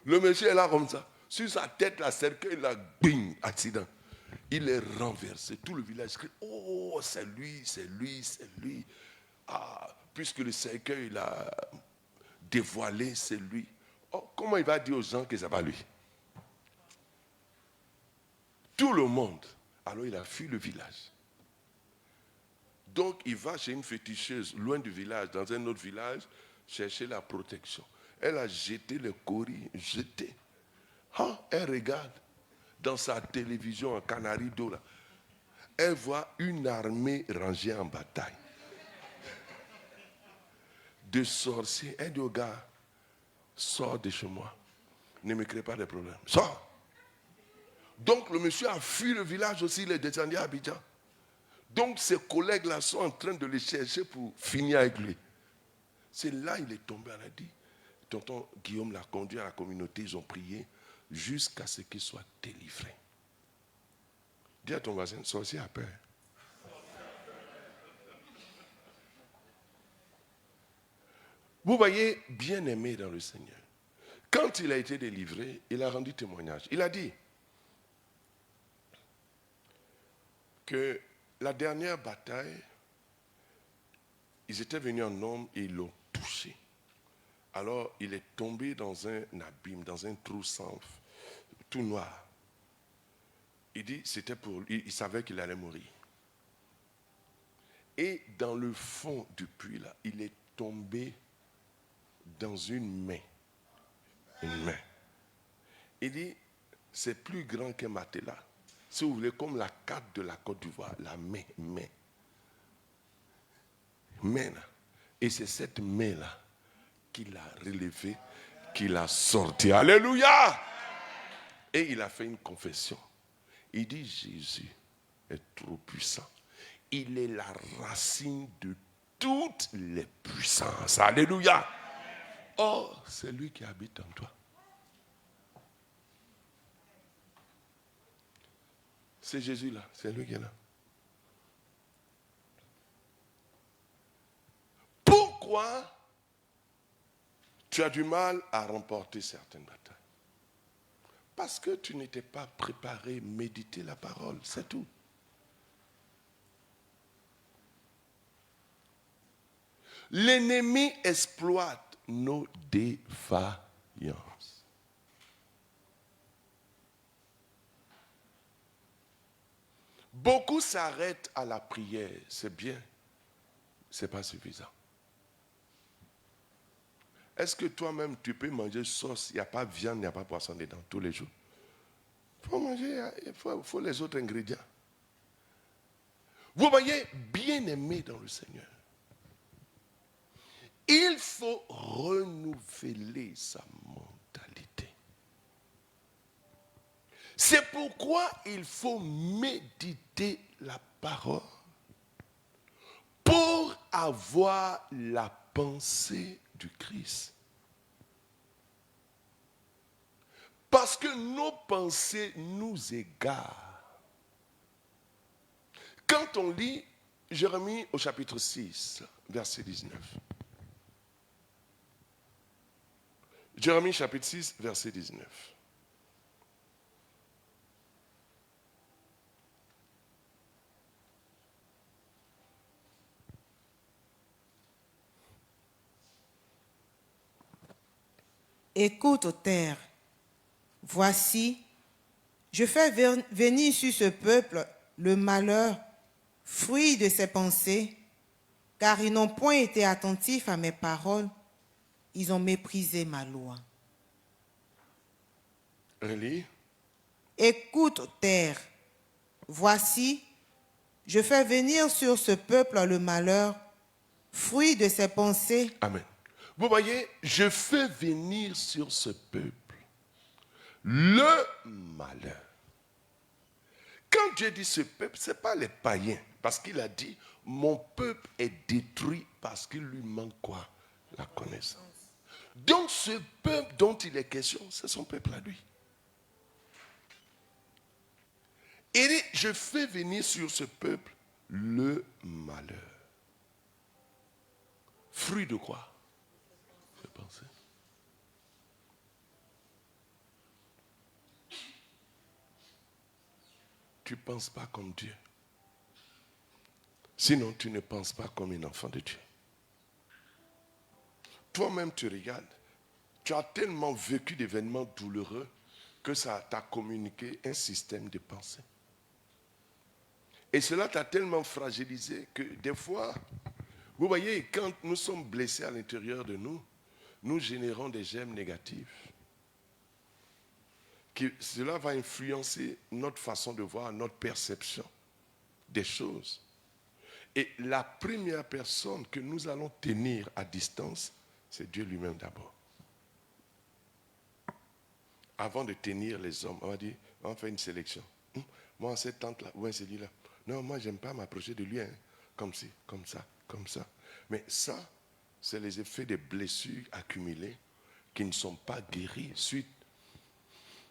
A: Le monsieur est là comme ça. Sur sa tête, la cercueil, là, bing, accident. Il est renversé. Tout le village crie, oh, c'est lui, c'est lui, c'est lui. Ah, puisque le cercueil l'a dévoilé, c'est lui. Oh, comment il va dire aux gens que ce n'est pas lui? Tout le monde. Alors il a fui le village. Donc il va chez une féticheuse, loin du village, dans un autre village, chercher la protection. Elle a jeté le coris, jeté. Elle regarde dans sa télévision en Canarie d'eau là. Elle voit une armée rangée en bataille. De sorciers. Elle dit au gars, sors de chez moi. Ne me crée pas de problème. Sors. Donc le monsieur a fui le village aussi, il est descendu à Abidjan. Donc ses collègues là sont en train de le chercher pour finir avec lui. C'est là il est tombé, elle a dit. Tonton Guillaume l'a conduit à la communauté, ils ont prié jusqu'à ce qu'il soit délivré. Dis à ton voisin, sorcier a peur. Vous voyez, bien-aimé dans le Seigneur, quand il a été délivré, il a rendu témoignage. Il a dit que la dernière bataille, ils étaient venus en nombre et ils l'ont touché. Alors, il est tombé dans un abîme, dans un trou sans tout noir. Il dit, c'était pour lui, il savait qu'il allait mourir. Et dans le fond du puits, là, il est tombé dans une main. Une main. Il dit, c'est plus grand qu'un matelas. Si vous voulez, comme la carte de la Côte d'Ivoire, la main. Main là. Et c'est cette main-là qu'il a relevée, qu'il a sorti. Alléluia! Et il a fait une confession. Il dit, Jésus est trop puissant. Il est la racine de toutes les puissances. Alléluia! Oh, c'est lui qui habite en toi. C'est Jésus là, c'est lui qui est là. Pourquoi tu as du mal à remporter certaines batailles. Parce que tu n'étais pas préparé à méditer la parole, c'est tout. L'ennemi exploite nos défaillances. Beaucoup s'arrêtent à la prière, c'est bien, c'est pas suffisant. Est-ce que toi-même tu peux manger sauce, il n'y a pas de viande, il n'y a pas de poisson dedans tous les jours? Il faut manger, il faut les autres ingrédients. Vous voyez, bien-aimé dans le Seigneur, il faut renouveler sa mentalité. C'est pourquoi il faut méditer la parole pour avoir la pensée du Christ. Parce que nos pensées nous égarent. Quand on lit Jérémie au chapitre 6, verset 19. Jérémie chapitre 6, verset 19.
B: Écoute, ô terre, voici, je fais venir sur ce peuple le malheur, fruit de ses pensées, car ils n'ont point été attentifs à mes paroles, ils ont méprisé ma loi.
A: Relis.
B: Écoute, ô terre, voici, je fais venir sur ce peuple le malheur, fruit de ses pensées.
A: Amen. Vous voyez, je fais venir sur ce peuple le malheur. Quand Dieu dit ce peuple, ce n'est pas les païens. Parce qu'il a dit, mon peuple est détruit parce qu'il lui manque quoi? La connaissance. Donc ce peuple dont il est question, c'est son peuple à lui. Il dit, je fais venir sur ce peuple le malheur. Fruit de quoi? Je pensais. Tu ne penses pas comme Dieu. Sinon, tu ne penses pas comme un enfant de Dieu. Toi-même, tu regardes. Tu as tellement vécu d'événements douloureux que ça t'a communiqué un système de pensée. Et cela t'a tellement fragilisé que des fois, vous voyez, quand nous sommes blessés à l'intérieur de nous, nous générons des germes négatifs. Cela va influencer notre façon de voir, notre perception des choses. Et la première personne que nous allons tenir à distance, c'est Dieu lui-même d'abord. Avant de tenir les hommes, on va dire, on va faire une sélection. Moi, cette tante-là, ou celui-là. Non, moi, je n'aime pas m'approcher de lui, hein. Comme ci, comme ça, comme ça. Mais ça, c'est les effets des blessures accumulées qui ne sont pas guéris suite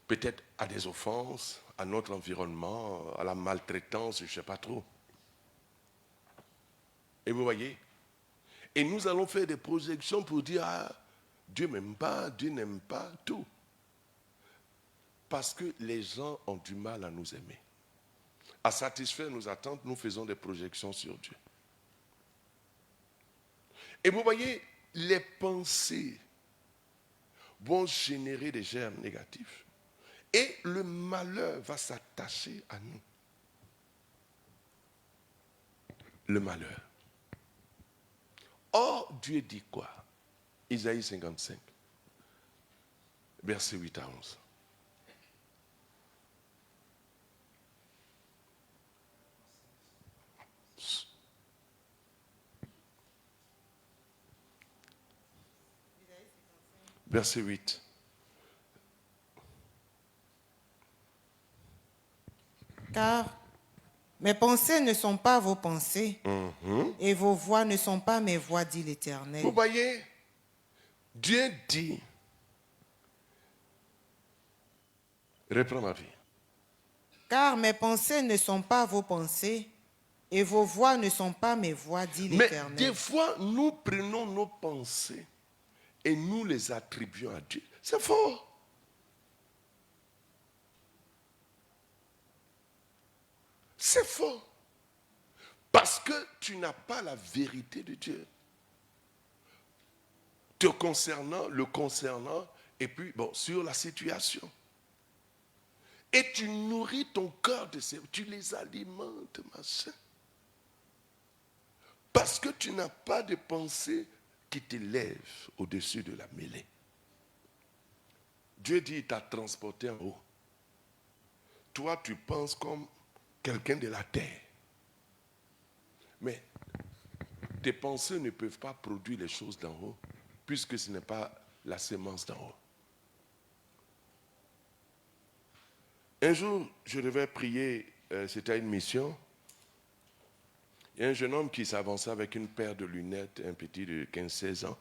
A: peut-être à des offenses, à notre environnement, à la maltraitance, je ne sais pas trop. Et vous voyez, et nous allons faire des projections pour dire, ah, Dieu m'aime pas, Dieu n'aime pas, tout. Parce que les gens ont du mal à nous aimer. À satisfaire nos attentes, nous faisons des projections sur Dieu. Et vous voyez, les pensées vont générer des germes négatifs. Et le malheur va s'attacher à nous. Le malheur. Or, Dieu dit quoi? Isaïe 55, versets 8 à 11. Verset 8.
B: Car mes pensées ne sont pas vos pensées, et vos voix ne sont pas mes voix, dit l'Éternel.
A: Vous voyez, Dieu dit, reprends ma vie.
B: Car mes pensées ne sont pas vos pensées, et vos voix ne sont pas mes voix, dit
A: Mais
B: l'Éternel.
A: des fois, nous prenons nos pensées et nous les attribuons à Dieu. C'est faux. C'est faux. Parce que tu n'as pas la vérité de Dieu. Te concernant, le concernant, et puis, bon, sur la situation. Et tu nourris ton cœur de ces... Tu les alimentes, ma soeur. Parce que tu n'as pas de pensée qui t'élève au-dessus de la mêlée. Dieu dit, il t'a transporté en haut. Toi, tu penses comme quelqu'un de la terre. Mais tes pensées ne peuvent pas produire les choses d'en haut, puisque ce n'est pas la sémence d'en haut. Un jour, je devais prier, c'était une mission. Il y a un jeune homme qui s'avançait avec une paire de lunettes, un petit de 15-16 ans,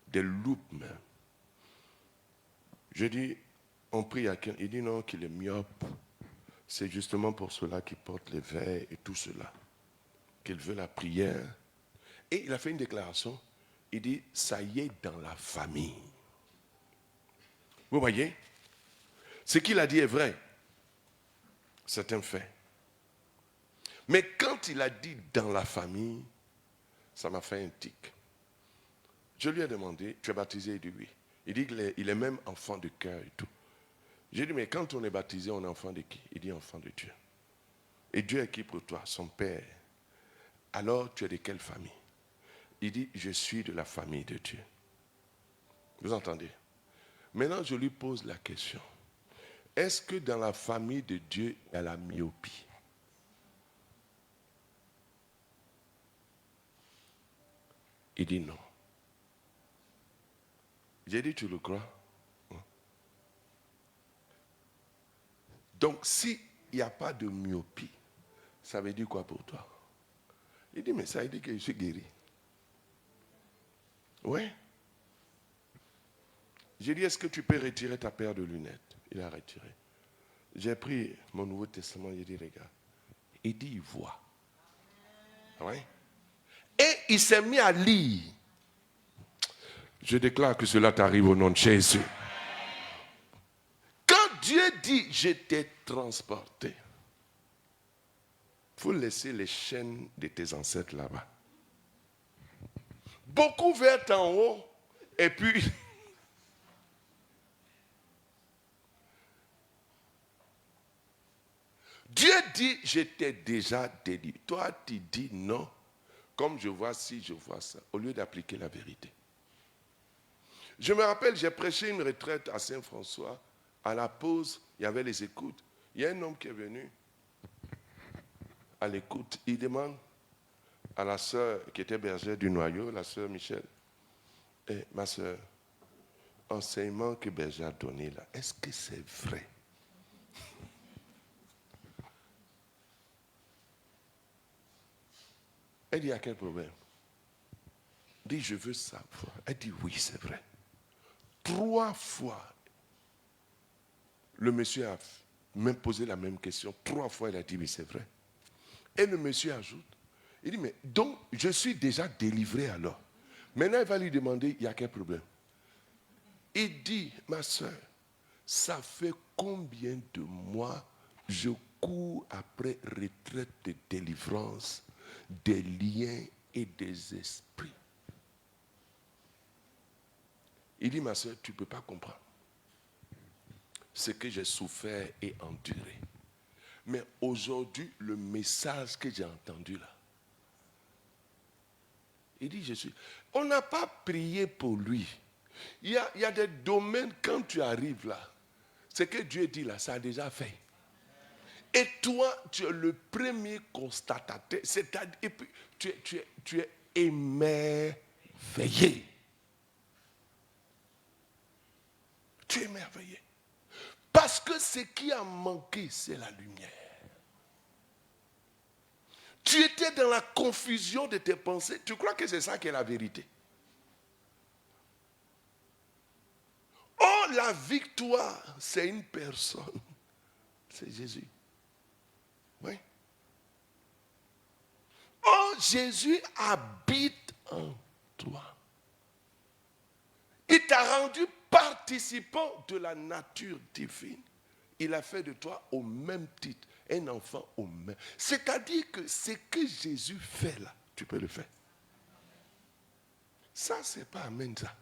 A: des loupes même. Je dis, on prie à quelqu'un. Il dit non, qu'il est myope. C'est justement pour cela qu'il porte les verres et tout cela. Qu'il veut la prière. Et il a fait une déclaration. Il dit, ça y est dans la famille. Vous voyez? Ce qu'il a dit est vrai. C'est un fait. Mais quand il a dit dans la famille, ça m'a fait un tic. Je lui ai demandé, tu es baptisé? Il dit oui. Il dit qu'il est même enfant de cœur et tout. J'ai dit, mais quand on est baptisé, on est enfant de qui? Il dit enfant de Dieu. Et Dieu est qui pour toi? Son père. Alors tu es de quelle famille? Il dit, je suis de la famille de Dieu. Vous entendez? Maintenant, je lui pose la question. Est-ce que dans la famille de Dieu, il y a la myopie? Il dit non. J'ai dit, tu le crois? Donc, s'il n'y a pas de myopie, ça veut dire quoi pour toi? Il dit, mais ça veut dire que je suis guéri. Oui. J'ai dit, est-ce que tu peux retirer ta paire de lunettes? Il a retiré. J'ai pris mon Nouveau Testament, j'ai dit, regarde. Il dit, il voit. Oui. Et il s'est mis à lire. Je déclare que cela t'arrive au nom de Jésus. Quand Dieu dit, je t'ai transporté, il faut laisser les chaînes de tes ancêtres là-bas. Beaucoup vers en haut, et puis... Dieu dit, je t'ai déjà délivré. Toi, tu dis non, comme je vois ci, je vois ça, au lieu d'appliquer la vérité. Je me rappelle, j'ai prêché une retraite à Saint-François. À la pause, il y avait les écoutes. Il y a un homme qui est venu à l'écoute. Il demande à la sœur qui était bergère du noyau, la sœur Michel, ma sœur, enseignement que berger a donné là, est-ce que c'est vrai? Elle dit, il y a quel problème? Elle dit, je veux savoir. Elle dit, oui, c'est vrai. 3 fois, le monsieur a même posé la même question. 3 fois, il a dit, oui, c'est vrai. Et le monsieur ajoute, il dit, mais donc, je suis déjà délivré alors. Maintenant, il va lui demander, il y a quel problème? Il dit, ma soeur, ça fait combien de mois je cours après retraite de délivrance, des liens et des esprits? Il dit, ma soeur, tu ne peux pas comprendre ce que j'ai souffert et enduré. Mais aujourd'hui, le message que j'ai entendu là, il dit, on n'a pas prié pour lui. Il y a des domaines, quand tu arrives là, ce que Dieu dit là, ça a déjà fait. Et toi, tu es le premier constatateur. C'est-à-dire, et puis, tu es émerveillé. Tu es émerveillé. Parce que ce qui a manqué, c'est la lumière. Tu étais dans la confusion de tes pensées. Tu crois que c'est ça qui est la vérité? Oh, la victoire, c'est une personne. C'est Jésus. Oui. Oh, Jésus habite en toi. Il t'a rendu participant de la nature divine. Il a fait de toi au même titre, un enfant au même. C'est-à-dire que ce que Jésus fait là, tu peux le faire. Ça, c'est pas amen ça.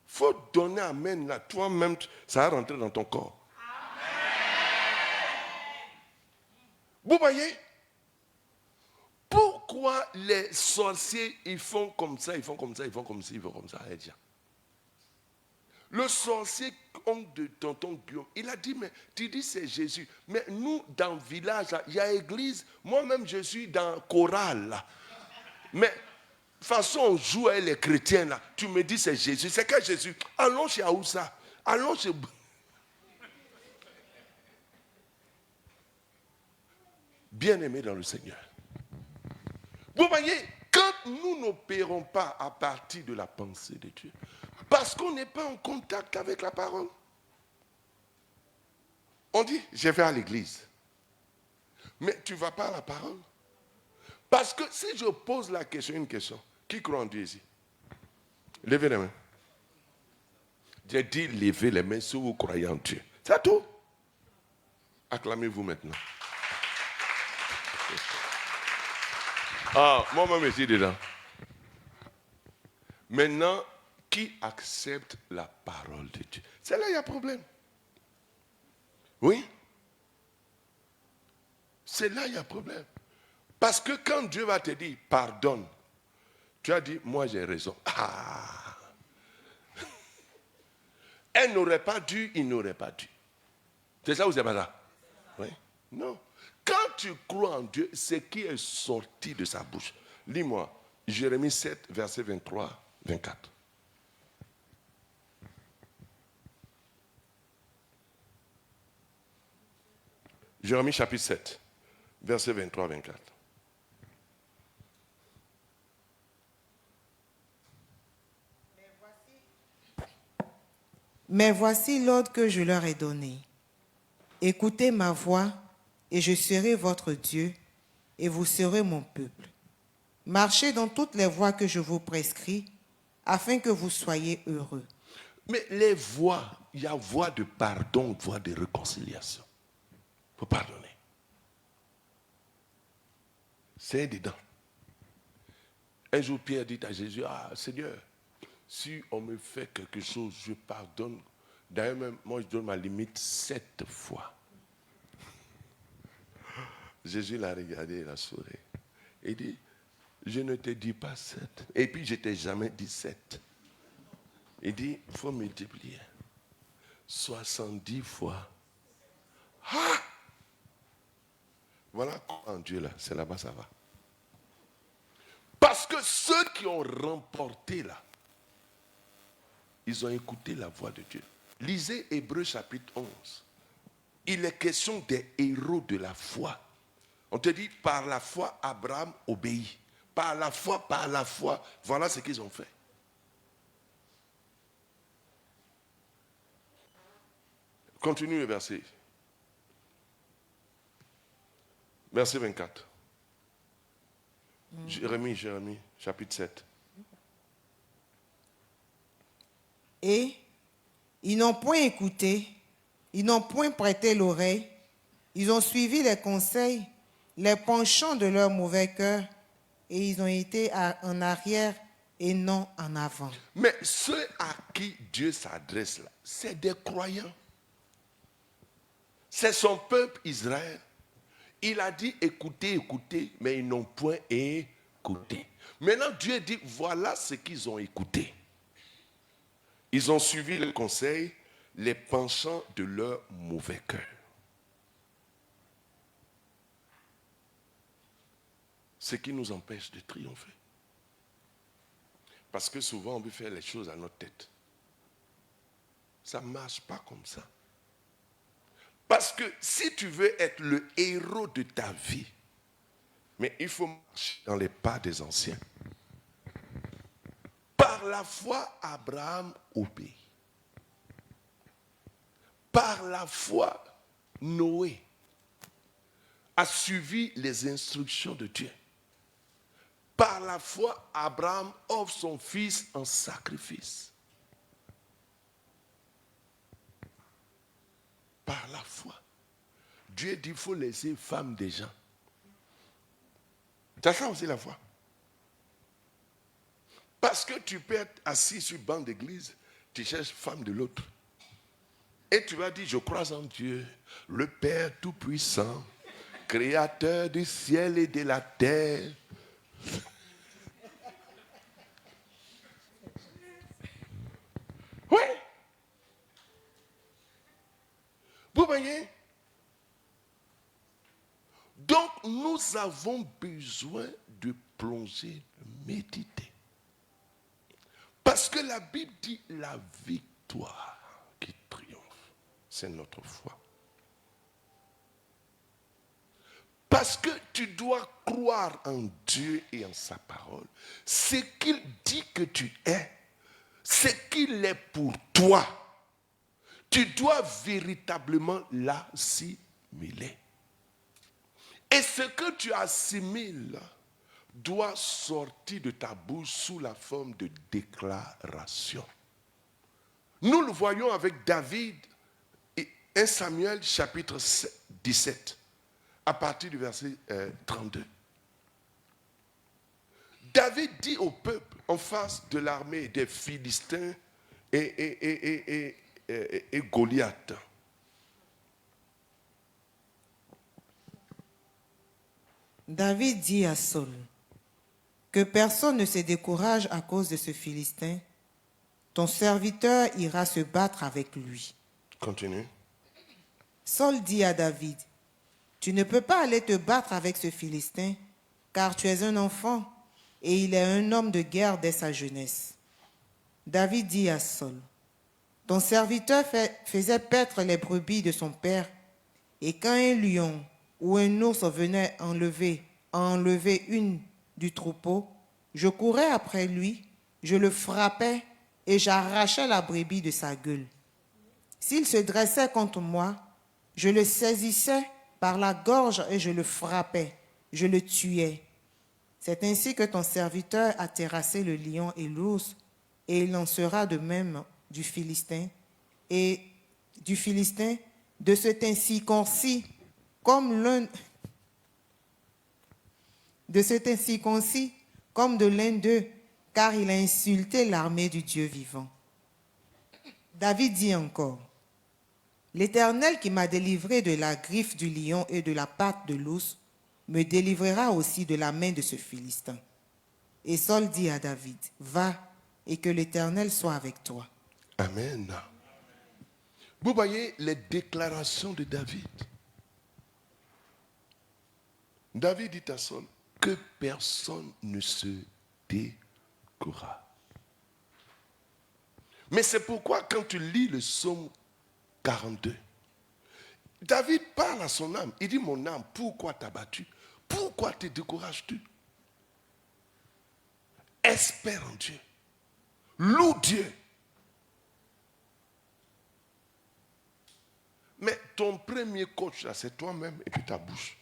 A: Faut donner amen là. Toi-même, ça va rentrer dans ton corps. Vous voyez? Pourquoi les sorciers, ils font comme ça, ils font comme ça, ils font comme ça, ils font comme ça. Le sorcier, oncle de tonton Guillaume, il a dit, mais tu dis c'est Jésus. Mais nous, dans le village, il y a église. Moi-même, je suis dans le choral. Là. Mais, de toute façon, on joue avec les chrétiens. Là. Tu me dis c'est Jésus. C'est quel Jésus? Allons chez Aoussa. Allons chez... Bien-aimé dans le Seigneur. Vous voyez, quand nous n'opérons pas à partir de la pensée de Dieu, parce qu'on n'est pas en contact avec la parole, on dit, je vais à l'église. Mais tu ne vas pas à la parole. Parce que si je pose une question, qui croit en Dieu ici? Levez les mains. J'ai dit, levez les mains si vous croyez en Dieu. C'est tout. Acclamez-vous maintenant. Ah, moi-même, je suis dedans. Maintenant, qui accepte la parole de Dieu? C'est là qu'il y a problème. Oui? C'est là qu'il y a problème. Parce que quand Dieu va te dire, pardonne, tu as dit, moi j'ai raison. Ah! Elle n'aurait pas dû, il n'aurait pas dû. C'est ça ou c'est pas ça? Oui? Non. Quand tu crois en Dieu, ce qui est sorti de sa bouche. Lis-moi, Jérémie 7, verset 23, 24. Jérémie chapitre 7, verset 23, 24.
B: Mais voici l'ordre que je leur ai donné. Écoutez ma voix, et je serai votre Dieu, et vous serez mon peuple. Marchez dans toutes les voies que je vous prescris, afin que vous soyez heureux.
A: Mais les voies, il y a voie de pardon, voie de réconciliation. Il faut pardonner. C'est dedans. Un jour, Pierre dit à Jésus, ah Seigneur, si on me fait quelque chose, je pardonne. D'ailleurs, même, moi, je donne ma limite 7 fois. Jésus l'a regardé, il a souri. Il dit, je ne te dis pas 7. Et puis, je ne t'ai jamais dit 7. Il dit, il faut multiplier. 70 fois. Ah! Voilà en Dieu là, c'est là-bas ça va. Parce que ceux qui ont remporté là, ils ont écouté la voix de Dieu. Lisez Hébreux chapitre 11. Il est question des héros de la foi. On te dit, par la foi, Abraham obéit. Par la foi, voilà ce qu'ils ont fait. Continue le verset. Verset 24. Jérémie, chapitre 7.
B: Et ils n'ont point écouté, ils n'ont point prêté l'oreille, ils ont suivi les conseils, les penchants de leur mauvais cœur, et ils ont été en arrière et non en avant.
A: Mais ceux à qui Dieu s'adresse là, c'est des croyants. C'est son peuple Israël. Il a dit écoutez, écoutez, mais ils n'ont point écouté. Maintenant Dieu dit voilà ce qu'ils ont écouté. Ils ont suivi le conseil, les penchants de leur mauvais cœur. Ce qui nous empêche de triompher. Parce que souvent on veut faire les choses à notre tête. Ça ne marche pas comme ça. Parce que si tu veux être le héros de ta vie, mais il faut marcher dans les pas des anciens. Par la foi, Abraham obéit. Par la foi, Noé a suivi les instructions de Dieu. Par la foi, Abraham offre son fils en sacrifice. Par la foi. Dieu dit qu'il faut laisser femme des gens. Tu as ça aussi la foi. Parce que tu peux être assis sur le banc d'église, tu cherches femme de l'autre. Et tu vas dire, je crois en Dieu, le Père Tout-Puissant, Créateur du ciel et de la terre. Oui. Vous voyez? Donc, nous avons besoin de plonger, de méditer. Parce que la Bible dit la victoire qui triomphe, c'est notre foi. Parce que tu dois croire en Dieu et en sa parole. Ce qu'il dit que tu es, ce qu'il est pour toi, tu dois véritablement l'assimiler. Et ce que tu assimiles doit sortir de ta bouche sous la forme de déclaration. Nous le voyons avec David, 1 Samuel chapitre 17, à partir du verset 32. David dit au peuple en face de l'armée des Philistins et Goliath.
B: David dit à Saul que personne ne se décourage à cause de ce Philistin. Ton serviteur ira se battre avec lui.
A: Continue.
B: Saul dit à David, tu ne peux pas aller te battre avec ce Philistin, car tu es un enfant et il est un homme de guerre dès sa jeunesse. David dit à Saul, ton serviteur faisait paître les brebis de son père, et quand un lion ou un ours venait enlever une du troupeau, je courais après lui, je le frappais et j'arrachais la brebis de sa gueule. S'il se dressait contre moi, je le saisissais par la gorge et je le frappais, je le tuais. C'est ainsi que ton serviteur a terrassé le lion et l'ours, et il en sera de même du Philistin, de cet incirconcis comme de l'un d'eux, car il a insulté l'armée du Dieu vivant. David dit encore, l'Éternel qui m'a délivré de la griffe du lion et de la patte de l'ours, me délivrera aussi de la main de ce Philistin. Et Saul dit à David, va, et que l'Éternel soit avec toi.
A: Amen. Vous voyez les déclarations de David. David dit à Saul que personne ne se décourage. Mais c'est pourquoi quand tu lis le psaume 42, David parle à son âme. Il dit, mon âme, pourquoi t'as battu? Pourquoi te décourages-tu? Espère en Dieu. Loue Dieu. Mais ton premier coach, là, c'est toi-même et puis ta bouche.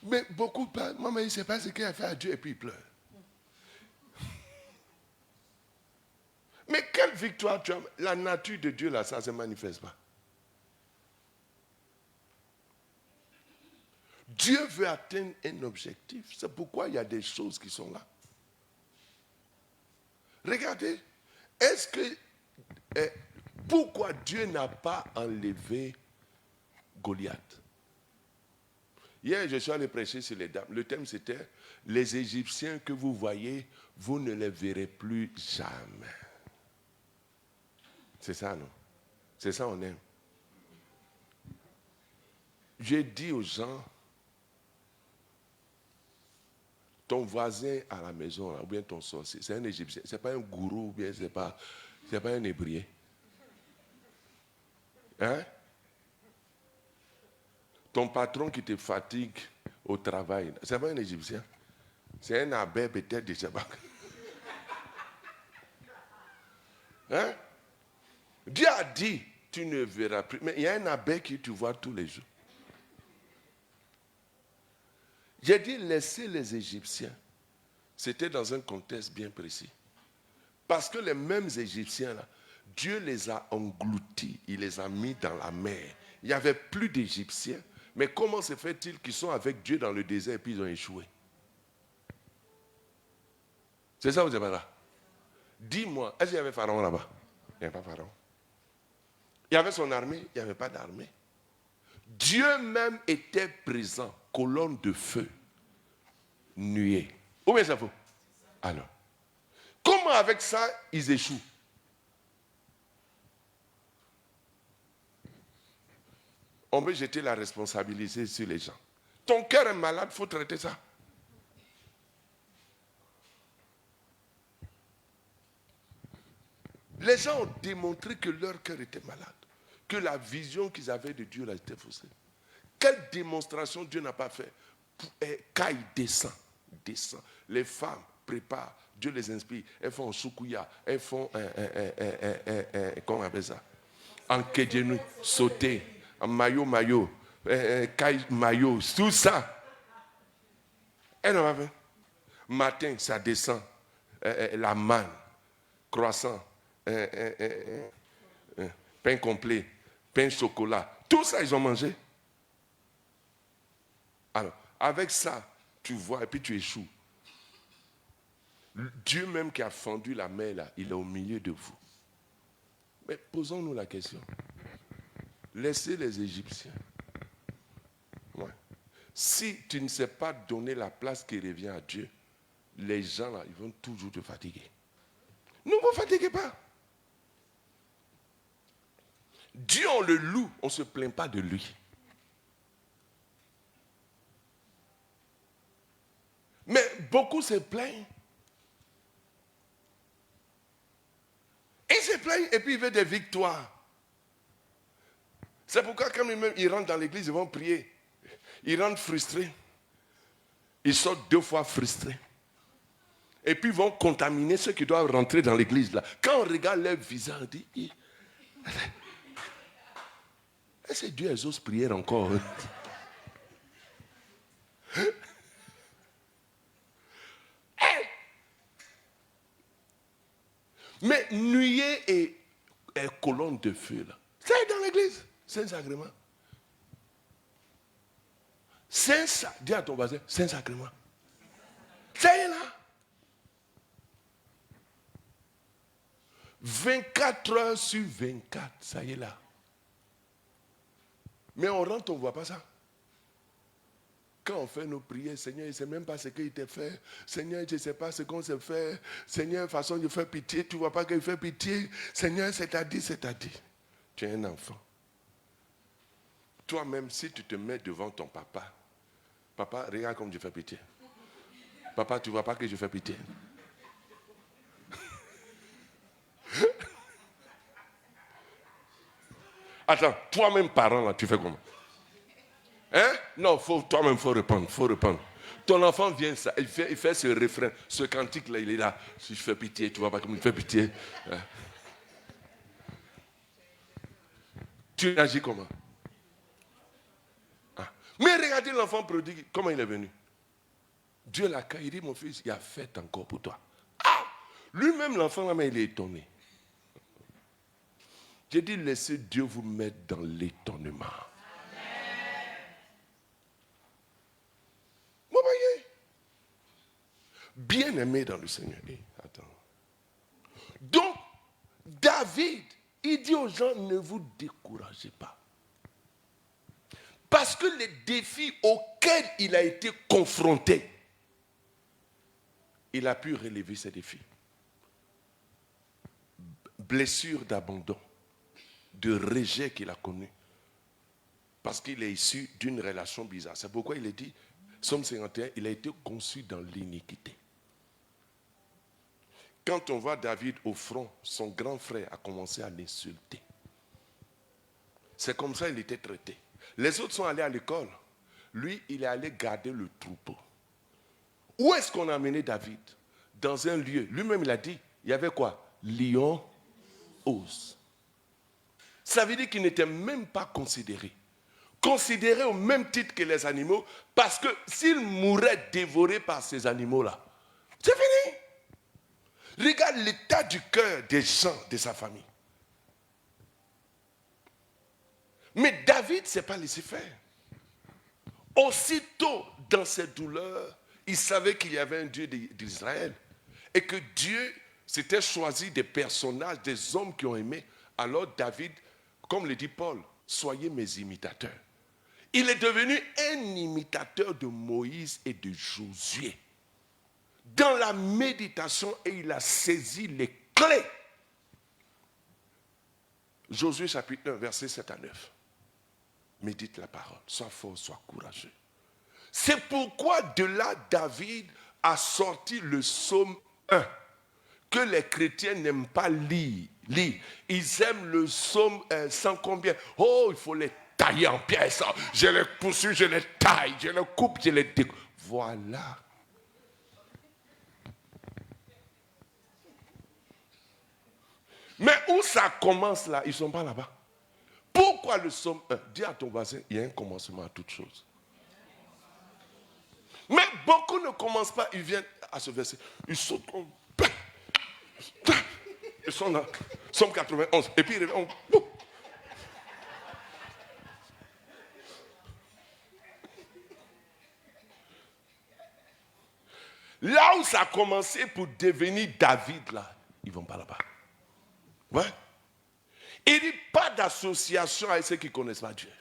A: Mais beaucoup parlent, maman, il ne sait pas ce qu'il a fait à Dieu et puis il pleure. Mais quelle victoire tu as? La nature de Dieu, là, ça ne se manifeste pas. Dieu veut atteindre un objectif. C'est pourquoi il y a des choses qui sont là. Regardez, est-ce que... pourquoi Dieu n'a pas enlevé Goliath? Hier, je suis allé prêcher sur les dames. Le thème, c'était « Les Égyptiens que vous voyez, vous ne les verrez plus jamais. » C'est ça, non? C'est ça, on aime. J'ai dit aux gens, ton voisin à la maison, là, ou bien ton sorcier, c'est un Égyptien. Ce n'est pas un gourou, ou bien ce n'est pas un Hébreu. Hein? Ton patron qui te fatigue au travail, ce n'est pas un Égyptien. C'est un abbé peut-être de Shabak. Hein? Dieu a dit, tu ne verras plus. Mais il y a un abbé que tu vois tous les jours. J'ai dit laisser les Égyptiens. C'était dans un contexte bien précis. Parce que les mêmes Égyptiens, là, Dieu les a engloutis, il les a mis dans la mer. Il n'y avait plus d'Égyptiens. Mais comment se fait-il qu'ils sont avec Dieu dans le désert et puis ils ont échoué? C'est ça, vous êtes là? Dis-moi, est-ce qu'il y avait Pharaon là-bas? Il n'y avait pas Pharaon. Il y avait son armée, il n'y avait pas d'armée. Dieu même était présent, colonne de feu, nuée. Ou bien ça faut? Alors, comment avec ça, ils échouent? On peut jeter la responsabilité sur les gens. Ton cœur est malade, il faut traiter ça. Les gens ont démontré que leur cœur était malade, que la vision qu'ils avaient de Dieu là était faussée. Quelle démonstration Dieu n'a pas fait? Quand il descend. Les femmes préparent, Dieu les inspire, elles font un soukouya, elles font comment on appelle ça? En kedjenou, sauter, en maillot, maillot, tout ça. Elles n'ont pas fait. Matin, ça descend, la manne, croissant, pain complet, pain chocolat, tout ça ils ont mangé. Alors, avec ça, tu vois et puis tu échoues. Dieu même qui a fendu la mer là, il est au milieu de vous. Mais posons-nous la question. Laissez les Égyptiens. Ouais. Si tu ne sais pas donner la place qui revient à Dieu, les gens là, ils vont toujours te fatiguer. Ne vous fatiguez pas. Dieu, on le loue, on ne se plaint pas de lui. Mais beaucoup se plaignent. Ils se plaignent et puis ils veulent des victoires. C'est pourquoi quand ils rentrent dans l'église, ils vont prier. Ils rentrent frustrés. Ils sortent 2 fois frustrés. Et puis ils vont contaminer ceux qui doivent rentrer dans l'église là. Quand on regarde leur visage, on dit, est-ce que Dieu exauce prière encore? Mais nuée et colonne de feu, là, c'est dans l'église, Saint-Sacrement. Dis à ton voisin, Saint-Sacrement. C'est là. 24 heures sur 24, ça y est là. Mais on rentre, on ne voit pas ça. Quand on fait nos prières, Seigneur, il ne sait même pas ce qu'il t'a fait. Seigneur, je ne sais pas ce qu'on s'est fait. Seigneur, façon de faire pitié, tu ne vois pas qu'il fait pitié. Seigneur, c'est-à-dire. Tu es un enfant. Toi-même, si tu te mets devant ton papa, papa, regarde comme je fais pitié. Papa, tu ne vois pas que je fais pitié. Attends, toi-même parent, là, tu fais comment? Hein? Non, toi-même, il faut répondre. Ton enfant vient, il fait ce refrain, ce cantique-là, il est là. Si je fais pitié, tu vois pas comme il fait pitié. Hein? Tu réagis comment? Ah. Mais regardez l'enfant prodigue, comment il est venu. Dieu l'a accueilli, il dit, mon fils, il a fait encore pour toi. Ah! Lui-même, l'enfant, là, mais il est étonné. J'ai dit, laissez Dieu vous mettre dans l'étonnement. Vous voyez? Bien-aimé dans le Seigneur. Attends. Donc, David, il dit aux gens, ne vous découragez pas. Parce que les défis auxquels il a été confronté, il a pu relever ces défis. Blessure d'abandon, de rejet qu'il a connu. Parce qu'il est issu d'une relation bizarre. C'est pourquoi il est dit, Psaume 51, il a été conçu dans l'iniquité. Quand on voit David au front, son grand frère a commencé à l'insulter. C'est comme ça qu'il était traité. Les autres sont allés à l'école. Lui, il est allé garder le troupeau. Où est-ce qu'on a amené David? Dans un lieu. Lui-même, il a dit, il y avait quoi? Lion, os. Ça veut dire qu'il n'était même pas considéré. considéré au même titre que les animaux, parce que s'il mourait dévoré par ces animaux-là, c'est fini. Regarde l'état du cœur des gens de sa famille. Mais David ne s'est pas laissé faire. Aussitôt, dans ses douleurs, il savait qu'il y avait un Dieu d'Israël et que Dieu s'était choisi des personnages, des hommes qui ont aimé. Alors David, comme le dit Paul, soyez mes imitateurs. Il est devenu un imitateur de Moïse et de Josué. Dans la méditation, et il a saisi les clés. Josué chapitre 1, versets 7 à 9. Médite la parole, sois fort, sois courageux. C'est pourquoi de là, David a sorti le psaume 1, que les chrétiens n'aiment pas lire. Ils aiment le psaume 100 combien. Oh, il faut les tailler en pièces. Je les poursuis, je les taille, je les coupe, je les découpe. Voilà. Mais où ça commence là, ils ne sont pas là-bas. Pourquoi le psaume 1? Dis à ton voisin, il y a un commencement à toute chose. Mais beaucoup ne commencent pas, ils viennent à ce verset. Ils sautent comme... Ils sont là, psaume 91. Et puis ils reviennent. Là où ça a commencé pour devenir David, là, ils ne vont pas là-bas. Ouais. Il dit pas d'association avec ceux qui ne connaissent pas Dieu.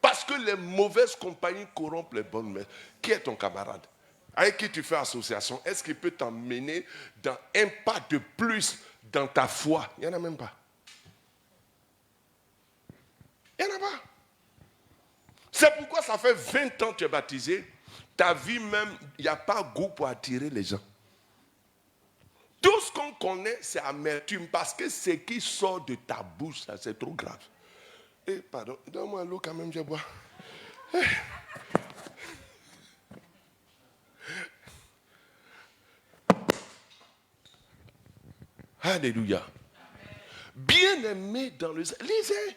A: Parce que les mauvaises compagnies corrompent les bonnes mères. Qui est ton camarade? Avec qui tu fais association? Est-ce qu'il peut t'emmener dans un pas de plus dans ta foi? Il n'y en a même pas. Il n'y en a pas. C'est pourquoi ça fait 20 ans que tu es baptisé. Ta vie même, il n'y a pas goût pour attirer les gens. Tout ce qu'on connaît, c'est amertume. Parce que ce qui sort de ta bouche, ça, c'est trop grave. Eh, pardon, donne-moi l'eau quand même, je bois. Eh. Alléluia. Bien-aimé dans le... Lisez.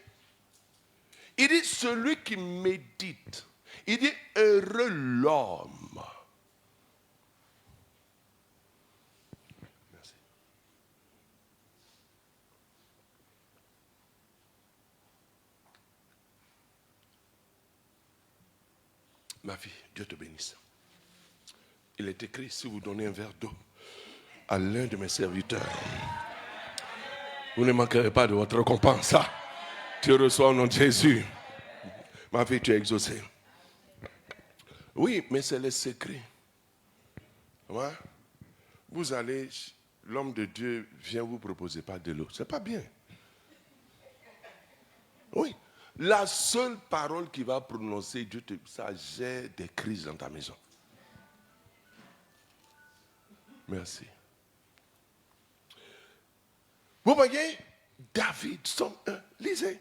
A: Il dit, celui qui médite. Il dit, heureux l'homme. Merci. Ma fille, Dieu te bénisse. Il est écrit, si vous donnez un verre d'eau à l'un de mes serviteurs, vous ne manquerez pas de votre récompense. Tu reçois au nom de Jésus. Ma fille, tu es exaucée. Oui, mais c'est le secret. Ouais. Vous allez, l'homme de Dieu vient vous proposer pas de l'eau. C'est pas bien. Oui. La seule parole qu'il va prononcer, Dieu te, ça gère des crises dans ta maison. Merci. Vous voyez, David, psaume 1, lisez.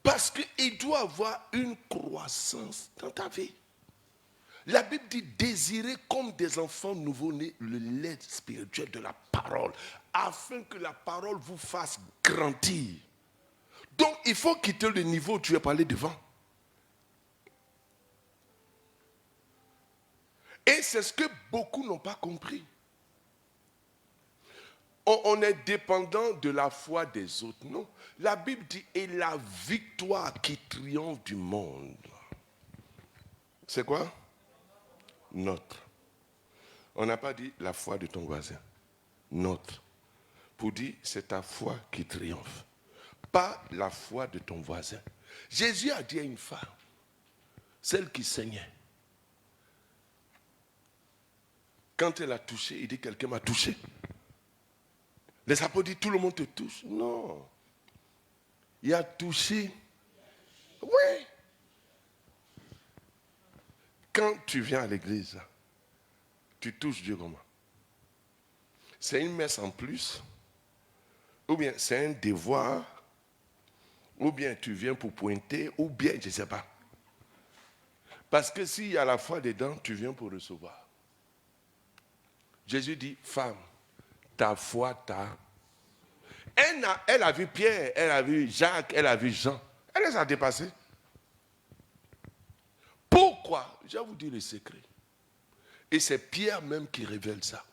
A: Parce qu'il doit avoir une croissance dans ta vie. La Bible dit désirer comme des enfants nouveau-nés le lait spirituel de la parole, afin que la parole vous fasse grandir. Donc il faut quitter le niveau où tu es parlé devant. Et c'est ce que beaucoup n'ont pas compris. On est dépendant de la foi des autres. Non. La Bible dit, et la victoire qui triomphe du monde. C'est quoi? Notre. On n'a pas dit la foi de ton voisin. Notre. Pour dire, c'est ta foi qui triomphe. Pas la foi de ton voisin. Jésus a dit à une femme, celle qui saignait. Quand elle a touché, il dit, quelqu'un m'a touché. Les apôtres disent, tout le monde te touche. Non. Il a touché. Oui. Quand tu viens à l'église, tu touches Dieu comment? C'est une messe en plus, ou bien c'est un devoir, ou bien tu viens pour pointer, ou bien je ne sais pas. Parce que s'il y a la foi dedans, tu viens pour recevoir. Jésus dit, femme, ta foi t'a... Elle a vu Pierre, elle a vu Jacques, elle a vu Jean. Elle les a dépassés. Pourquoi? Je vais vous dire le secret. Et c'est Pierre même qui révèle ça.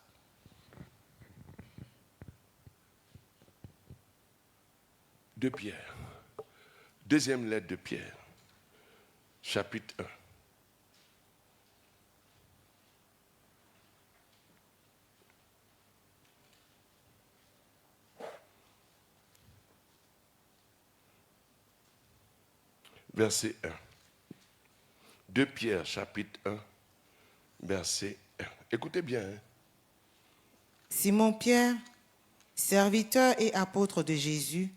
A: De Pierre. Deuxième lettre de Pierre. Chapitre 1. Verset 1. 2 Pierre, chapitre 1, verset 1. Écoutez bien. Hein?
B: Simon Pierre, serviteur et apôtre de Jésus,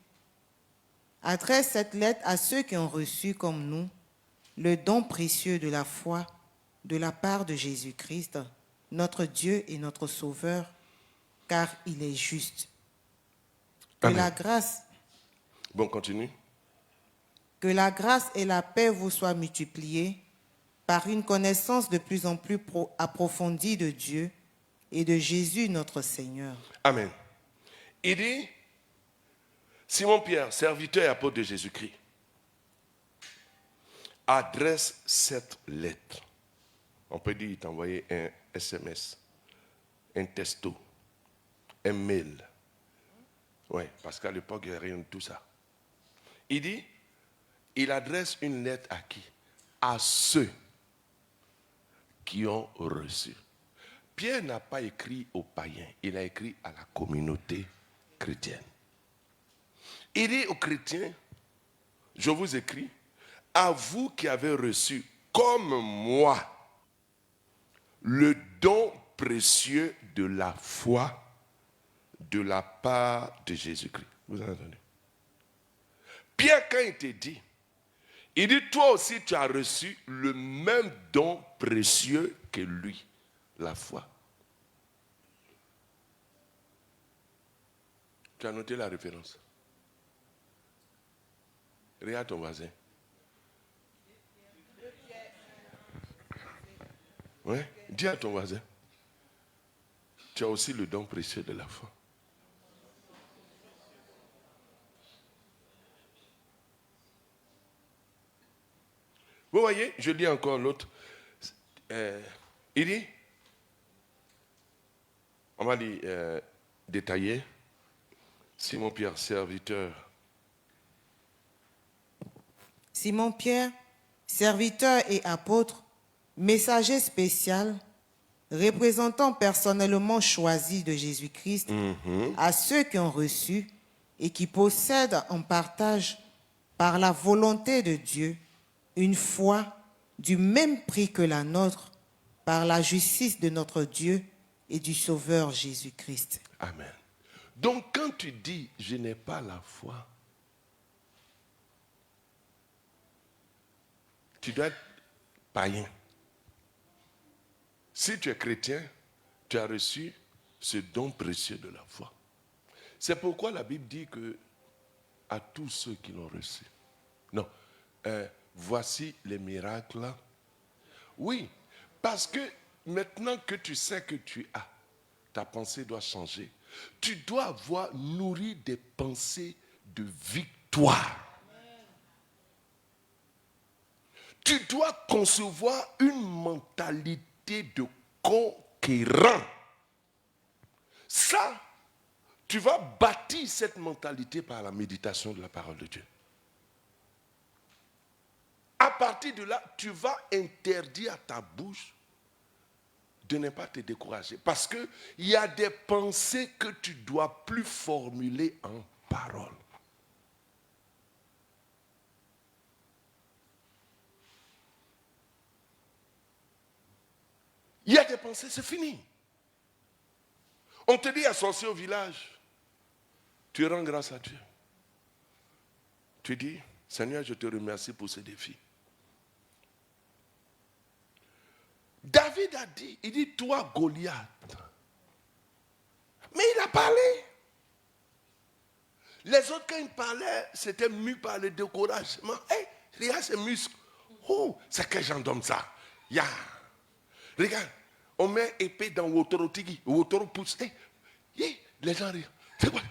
B: adresse cette lettre à ceux qui ont reçu, comme nous, le don précieux de la foi de la part de Jésus-Christ, notre Dieu et notre Sauveur, car il est juste. Que
A: Amen.
B: la grâce...
A: Bon, continue.
B: Que la grâce et la paix vous soient multipliées par une connaissance de plus en plus approfondie de Dieu et de Jésus notre Seigneur.
A: Amen. Il dit, Simon Pierre, serviteur et apôtre de Jésus-Christ, adresse cette lettre. On peut dire, il t'a envoyé un SMS, un texto, un mail. Oui, parce qu'à l'époque, il n'y avait rien de tout ça. Il dit, il adresse une lettre à qui? À ceux qui ont reçu. Pierre n'a pas écrit aux païens, il a écrit à la communauté chrétienne. Il dit aux chrétiens, je vous écris, à vous qui avez reçu, comme moi, le don précieux de la foi de la part de Jésus-Christ. Vous entendez? Pierre, quand il te dit, il dit, toi aussi tu as reçu le même don précieux que lui, la foi. Tu as noté la référence? Regarde ton voisin. Oui, dis à ton voisin, tu as aussi le don précieux de la foi. Vous voyez, je lis encore l'autre. Il dit, on va lire détailler. Simon Pierre, serviteur.
B: Simon Pierre, serviteur et apôtre, messager spécial, représentant personnellement choisi de Jésus-Christ, à ceux qui ont reçu et qui possèdent en partage par la volonté de Dieu une foi du même prix que la nôtre par la justice de notre Dieu et du Sauveur Jésus-Christ.
A: Amen. Donc quand tu dis « je n'ai pas la foi », tu dois être païen. Si tu es chrétien, tu as reçu ce don précieux de la foi. C'est pourquoi la Bible dit que à tous ceux qui l'ont reçu. Non, voici les miracles. Oui, parce que maintenant que tu sais que tu as, ta pensée doit changer. Tu dois avoir nourri des pensées de victoire. Tu dois concevoir une mentalité de conquérant. Ça, tu vas bâtir cette mentalité par la méditation de la parole de Dieu. À partir de là, tu vas interdire à ta bouche de ne pas te décourager. Parce qu'il y a des pensées que tu ne dois plus formuler en parole. Il y a des pensées, c'est fini. On te dit associé au village, tu rends grâce à Dieu. Tu dis, Seigneur, je te remercie pour ce défi. David a dit, il dit, toi Goliath. Mais il a parlé. Les autres, quand ils parlaient, c'était mu par le découragement. Hey, regarde ces muscles. Oh, c'est quel genre d'homme ça? Ya. Regarde, on met épée dans Wotoro Tigi. Wotoro pousse. Hey, les gens rient. C'est quoi?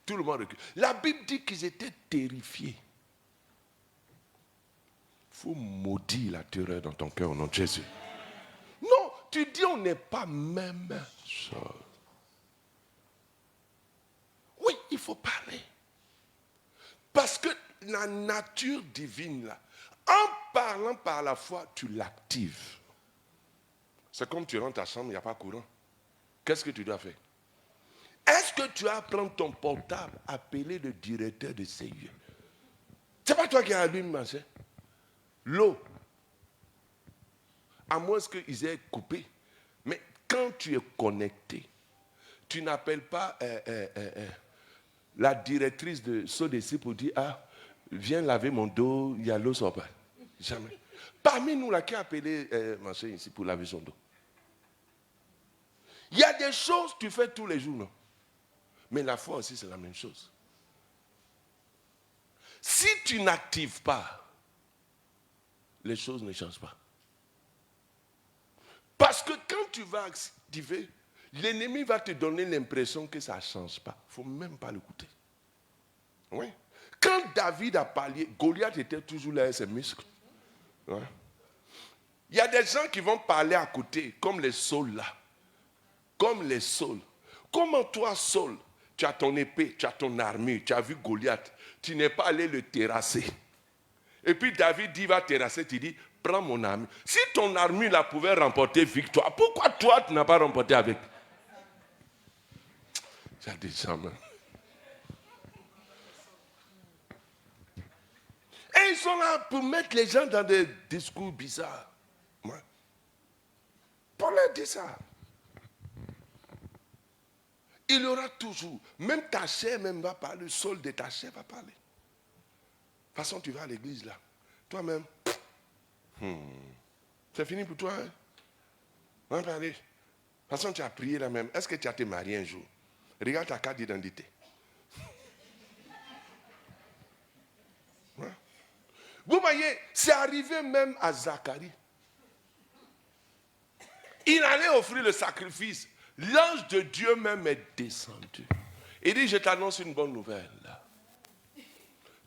A: Tout le monde recule. La Bible dit qu'ils étaient terrifiés. faut maudire la terreur dans ton cœur au nom de Jésus. Non, tu dis on n'est pas même chose. Oui, il faut parler. Parce que la nature divine, là, en parlant par la foi, tu l'actives. C'est comme tu rentres dans ta chambre, il n'y a pas courant. Qu'est-ce que tu dois faire? Est-ce que tu vas prendre ton portable, appeler le directeur de CIE? C'est pas toi qui allume, ma soeur. L'eau. À moins qu'ils aient coupé. Mais quand tu es connecté, tu n'appelles pas la directrice de SODECI pour dire, ah, viens laver mon dos, il y a l'eau sur pas. Jamais. Parmi nous, là, qui a appelé ma soeur ici pour laver son dos? Il y a des choses que tu fais tous les jours, non? Mais la foi aussi, c'est la même chose. Si tu n'actives pas, les choses ne changent pas. Parce que quand tu vas activer, l'ennemi va te donner l'impression que ça ne change pas. Il ne faut même pas l'écouter. Oui. Quand David a parlé, Goliath était toujours là avec ses muscles. Ouais. Il y a des gens qui vont parler à côté, comme les Sauls là. Comme les Sauls. Comment toi, Saul, tu as ton épée, tu as ton armure, tu as vu Goliath, tu n'es pas allé le terrasser. Et puis David dit, va terrasser, tu dis, prends mon armure. Si ton armure là pouvait remporter victoire, pourquoi toi tu n'as pas remporté avec? J'ai des gens. Et ils sont là pour mettre les gens dans des discours bizarres. Ouais. Pour leur dire ça. Il y aura toujours, même ta chair même va parler, le sol de ta chair va parler. De toute façon, tu vas à l'église là. Toi-même, c'est fini pour toi. Hein? On va parler. De toute façon, tu as prié là même. Est-ce que tu as été marié un jour? Regarde ta carte d'identité. Ouais. Vous voyez, c'est arrivé même à Zacharie. Il allait offrir le sacrifice. L'ange de Dieu même est descendu. Il dit, je t'annonce une bonne nouvelle.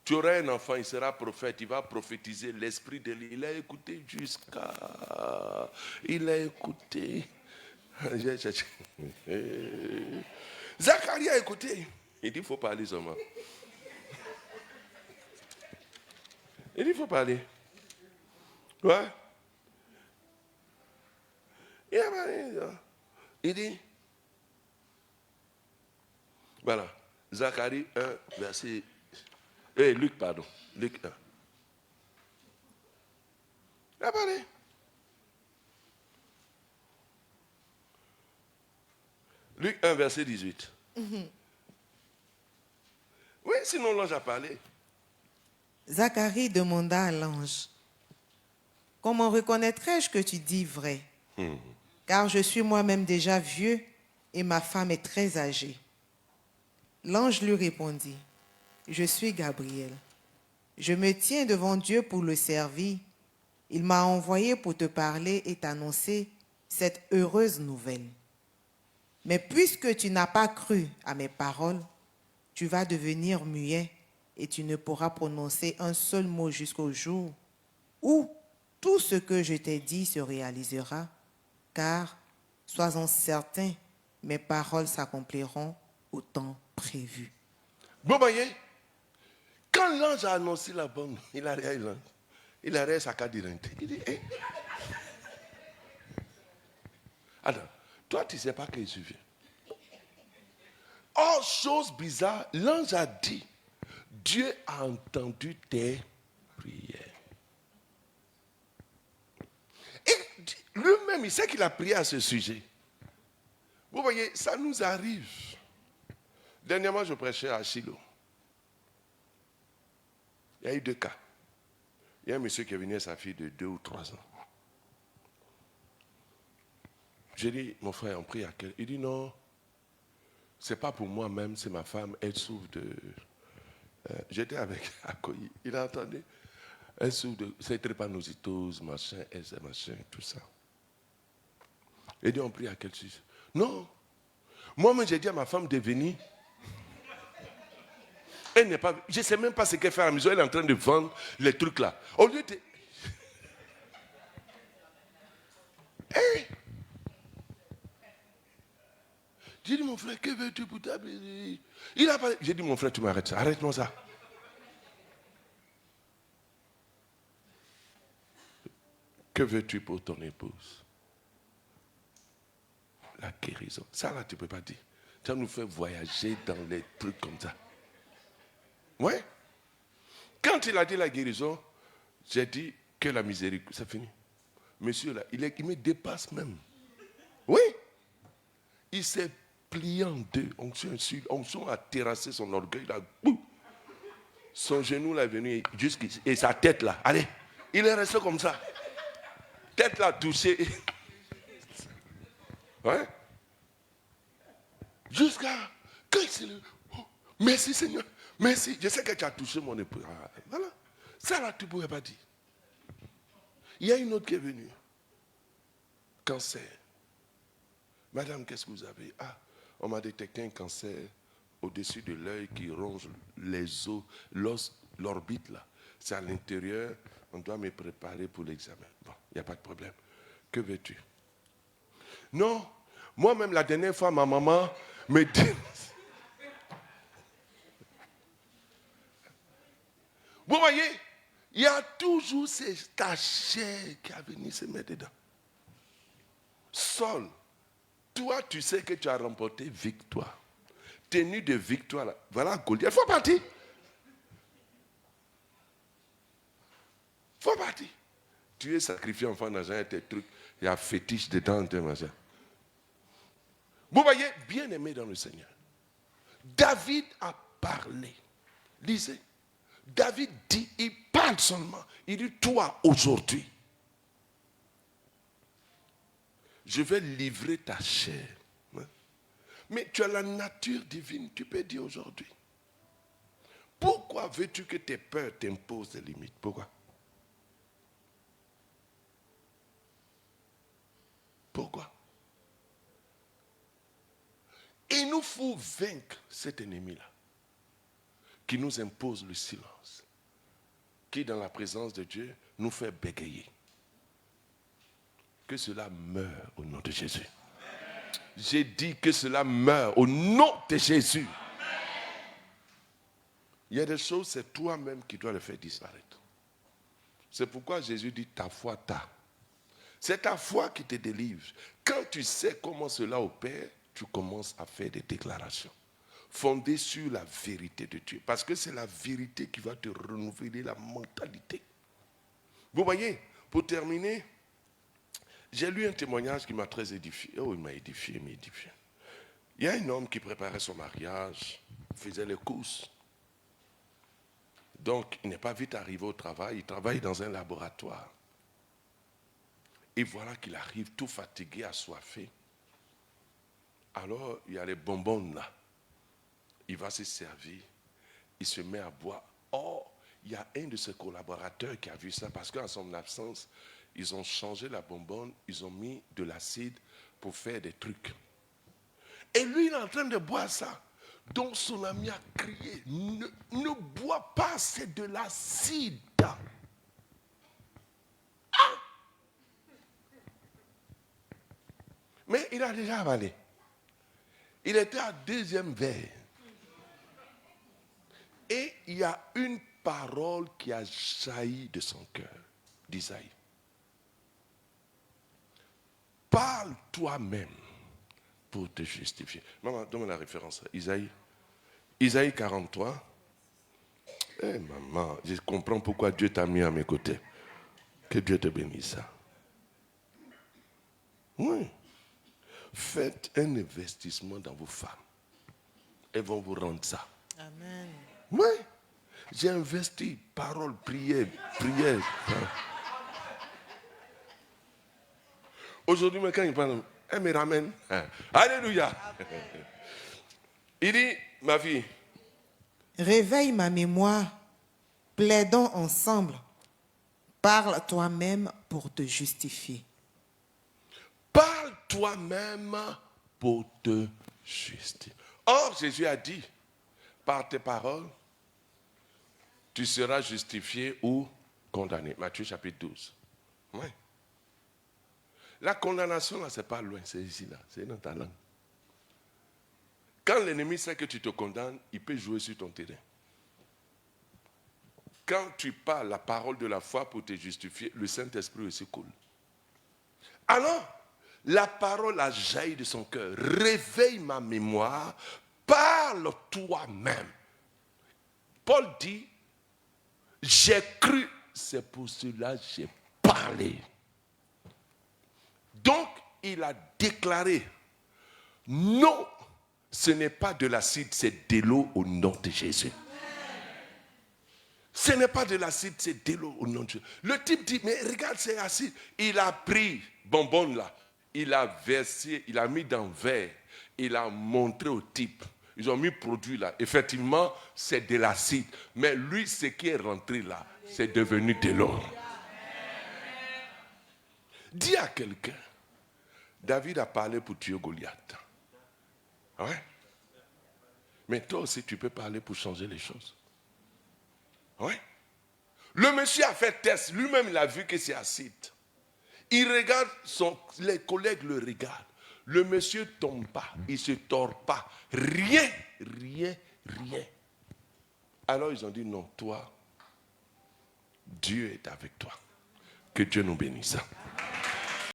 A: Tu auras un enfant, il sera prophète, il va prophétiser l'esprit de lui. Il a écouté jusqu'à... Il a écouté. Zacharie a écouté. Il dit, il faut parler seulement. Il dit, il faut parler. Ouais. Il a parlé. Il dit, voilà, Zacharie 1, verset... Luc, pardon. Luc 1. Il a parlé. Luc 1, verset 18. Mm-hmm. Oui, sinon l'ange a parlé.
B: Zacharie demanda à l'ange, comment reconnaîtrai-je que tu dis vrai? Car je suis moi-même déjà vieux et ma femme est très âgée. L'ange lui répondit, je suis Gabriel. Je me tiens devant Dieu pour le servir. Il m'a envoyé pour te parler et t'annoncer cette heureuse nouvelle. Mais puisque tu n'as pas cru à mes paroles, tu vas devenir muet et tu ne pourras prononcer un seul mot jusqu'au jour où tout ce que je t'ai dit se réalisera. Car, sois-en certain, mes paroles s'accompliront au temps prévu.
A: Vous voyez, quand l'ange a annoncé la bonne, il a réagi sa carte d'identité. Il dit, hey. Alors, toi, tu ne sais pas qu'il suffit. Oh, chose bizarre, l'ange a dit, Dieu a entendu tes prières. Et lui-même, il sait qu'il a prié à ce sujet. Vous voyez, ça nous arrive. Dernièrement, je prêchais à Shiloh. Il y a eu 2 cas. Il y a un monsieur qui est venu avec sa fille de 2 ou 3 ans. J'ai dit, mon frère, on prie à quel? Il dit, non, c'est pas pour moi-même, c'est ma femme, elle souffre de... J'étais avec Akoyi, il a entendu. Elle souffre de cette drépanocytose, machin, machin, tout ça. Il dit, on prie à quel sujet? Non. Moi-même, j'ai dit à ma femme de venir. Elle n'est pas... Je ne sais même pas ce qu'elle fait à la maison. Elle est en train de vendre les trucs là. Au lieu de... Hein? J'ai dit, mon frère, que veux-tu pour ta blessure? Il a pas. J'ai dit, mon frère, tu m'arrêtes ça. Arrête-moi ça. Que veux-tu pour ton épouse? La guérison. Ça, là, tu ne peux pas dire. Ça nous fait voyager dans les trucs comme ça. Ouais. Quand il a dit la guérison, j'ai dit que la miséricorde, c'est fini. Monsieur, là, il me dépasse même. Oui. Il s'est plié en deux. On a terrassé son orgueil, là. Boum. Son genou, là, est venu jusqu'ici. Et sa tête, là. Allez. Il est resté comme ça. Tête, là, touchée. Ouais. Jusqu'à. Quand il s'est levé. Oh, merci, Seigneur. Merci. Je sais que tu as touché mon époux. Ah, voilà. Ça, là, tu ne pouvais pas dire. Il y a une autre qui est venue. Cancer. Madame, qu'est-ce que vous avez? Ah, on m'a détecté un cancer au-dessus de l'œil qui ronge les os, l'orbite là. C'est à l'intérieur. On doit me préparer pour l'examen. Bon, il n'y a pas de problème. Que veux-tu? Non, moi-même la dernière fois, ma maman me dit... Vous voyez, il y a toujours ta chair qui a venu se mettre dedans. Saul, toi, tu sais que tu as remporté victoire. Tenue de victoire, là. Voilà Goliath. Il faut partir. Il faut partir. Tu es sacrifié enfant dans un tes trucs. Il y a fétiche dedans. Vous voyez, bien aimé dans le Seigneur. David a parlé. Lisez. David dit, il parle seulement. Il dit, toi, aujourd'hui, je vais livrer ta chair. Mais tu as la nature divine, tu peux dire aujourd'hui. Pourquoi veux-tu que tes peurs t'imposent des limites? Pourquoi? Pourquoi? Il nous faut vaincre cet ennemi-là, qui nous impose le silence, qui dans la présence de Dieu nous fait bégayer. Que cela meure au nom de Jésus. J'ai dit que cela meure au nom de Jésus. Il y a des choses, c'est toi-même qui dois le faire disparaître. C'est pourquoi Jésus dit ta foi t'a. C'est ta foi qui te délivre. Quand tu sais comment cela opère, tu commences à faire des déclarations fondées sur la vérité de Dieu. Parce que c'est la vérité qui va te renouveler la mentalité. Vous voyez, pour terminer, j'ai lu un témoignage qui m'a très édifié. Oh, il m'a édifié, il m'a édifié. Il y a un homme qui préparait son mariage, faisait les courses. Donc, il n'est pas vite arrivé au travail, il travaille dans un laboratoire. Et voilà qu'il arrive tout fatigué, assoiffé. Alors, il y a les bonbons là. Il va se servir, il se met à boire. Or, il y a un de ses collaborateurs qui a vu ça parce qu'en son absence, ils ont changé la bonbonne, ils ont mis de l'acide pour faire des trucs. Et lui, il est en train de boire ça. Donc son ami a crié, ne bois pas, c'est de l'acide. Ah! Mais il a déjà avalé. Il était à deuxième verre. Et il y a une parole qui a jailli de son cœur, d'Isaïe. Parle toi-même pour te justifier. Maman, donne-moi la référence. Isaïe 43. Eh maman, je comprends pourquoi Dieu t'a mis à mes côtés. Que Dieu te bénisse. Oui. Faites un investissement dans vos femmes. Elles vont vous rendre ça.
B: Amen.
A: Oui. J'ai investi. Parole, prière, prière. Aujourd'hui, quand il parle, elle me ramène. Alléluia. Amen. Il dit, ma fille.
B: Réveille ma mémoire, plaidons ensemble. Parle toi-même pour te justifier.
A: Parle toi-même pour te justifier. Or, Jésus a dit, par tes paroles, tu seras justifié ou condamné. Matthieu chapitre 12. Oui. La condamnation, là, ce n'est pas loin, c'est ici, là, c'est dans ta langue. Quand l'ennemi sait que tu te condamnes, il peut jouer sur ton terrain. Quand tu parles la parole de la foi pour te justifier, le Saint-Esprit aussi coule. Alors, la parole a jailli de son cœur. Réveille ma mémoire, parle toi-même. Paul dit, j'ai cru, c'est pour cela que j'ai parlé. Donc, il a déclaré, non, ce n'est pas de l'acide, c'est de l'eau au nom de Jésus. Ce n'est pas de l'acide, c'est de l'eau au nom de Jésus. Le type dit, mais regarde, c'est acide. Il a pris bonbonne là, il a versé, il a mis dans un verre, il a montré au type. Ils ont mis produit là. Effectivement, c'est de l'acide. Mais lui, ce qui est rentré là, c'est devenu de l'eau. Dis à quelqu'un, David a parlé pour tuer Goliath. Ouais. Mais toi aussi, tu peux parler pour changer les choses. Ouais. Le monsieur a fait test. Lui-même, il a vu que c'est acide. Il regarde, les collègues le regardent. Le monsieur ne tombe pas. Il ne se tord pas. Rien. Alors, ils ont dit, non, toi, Dieu est avec toi. Que Dieu nous bénisse.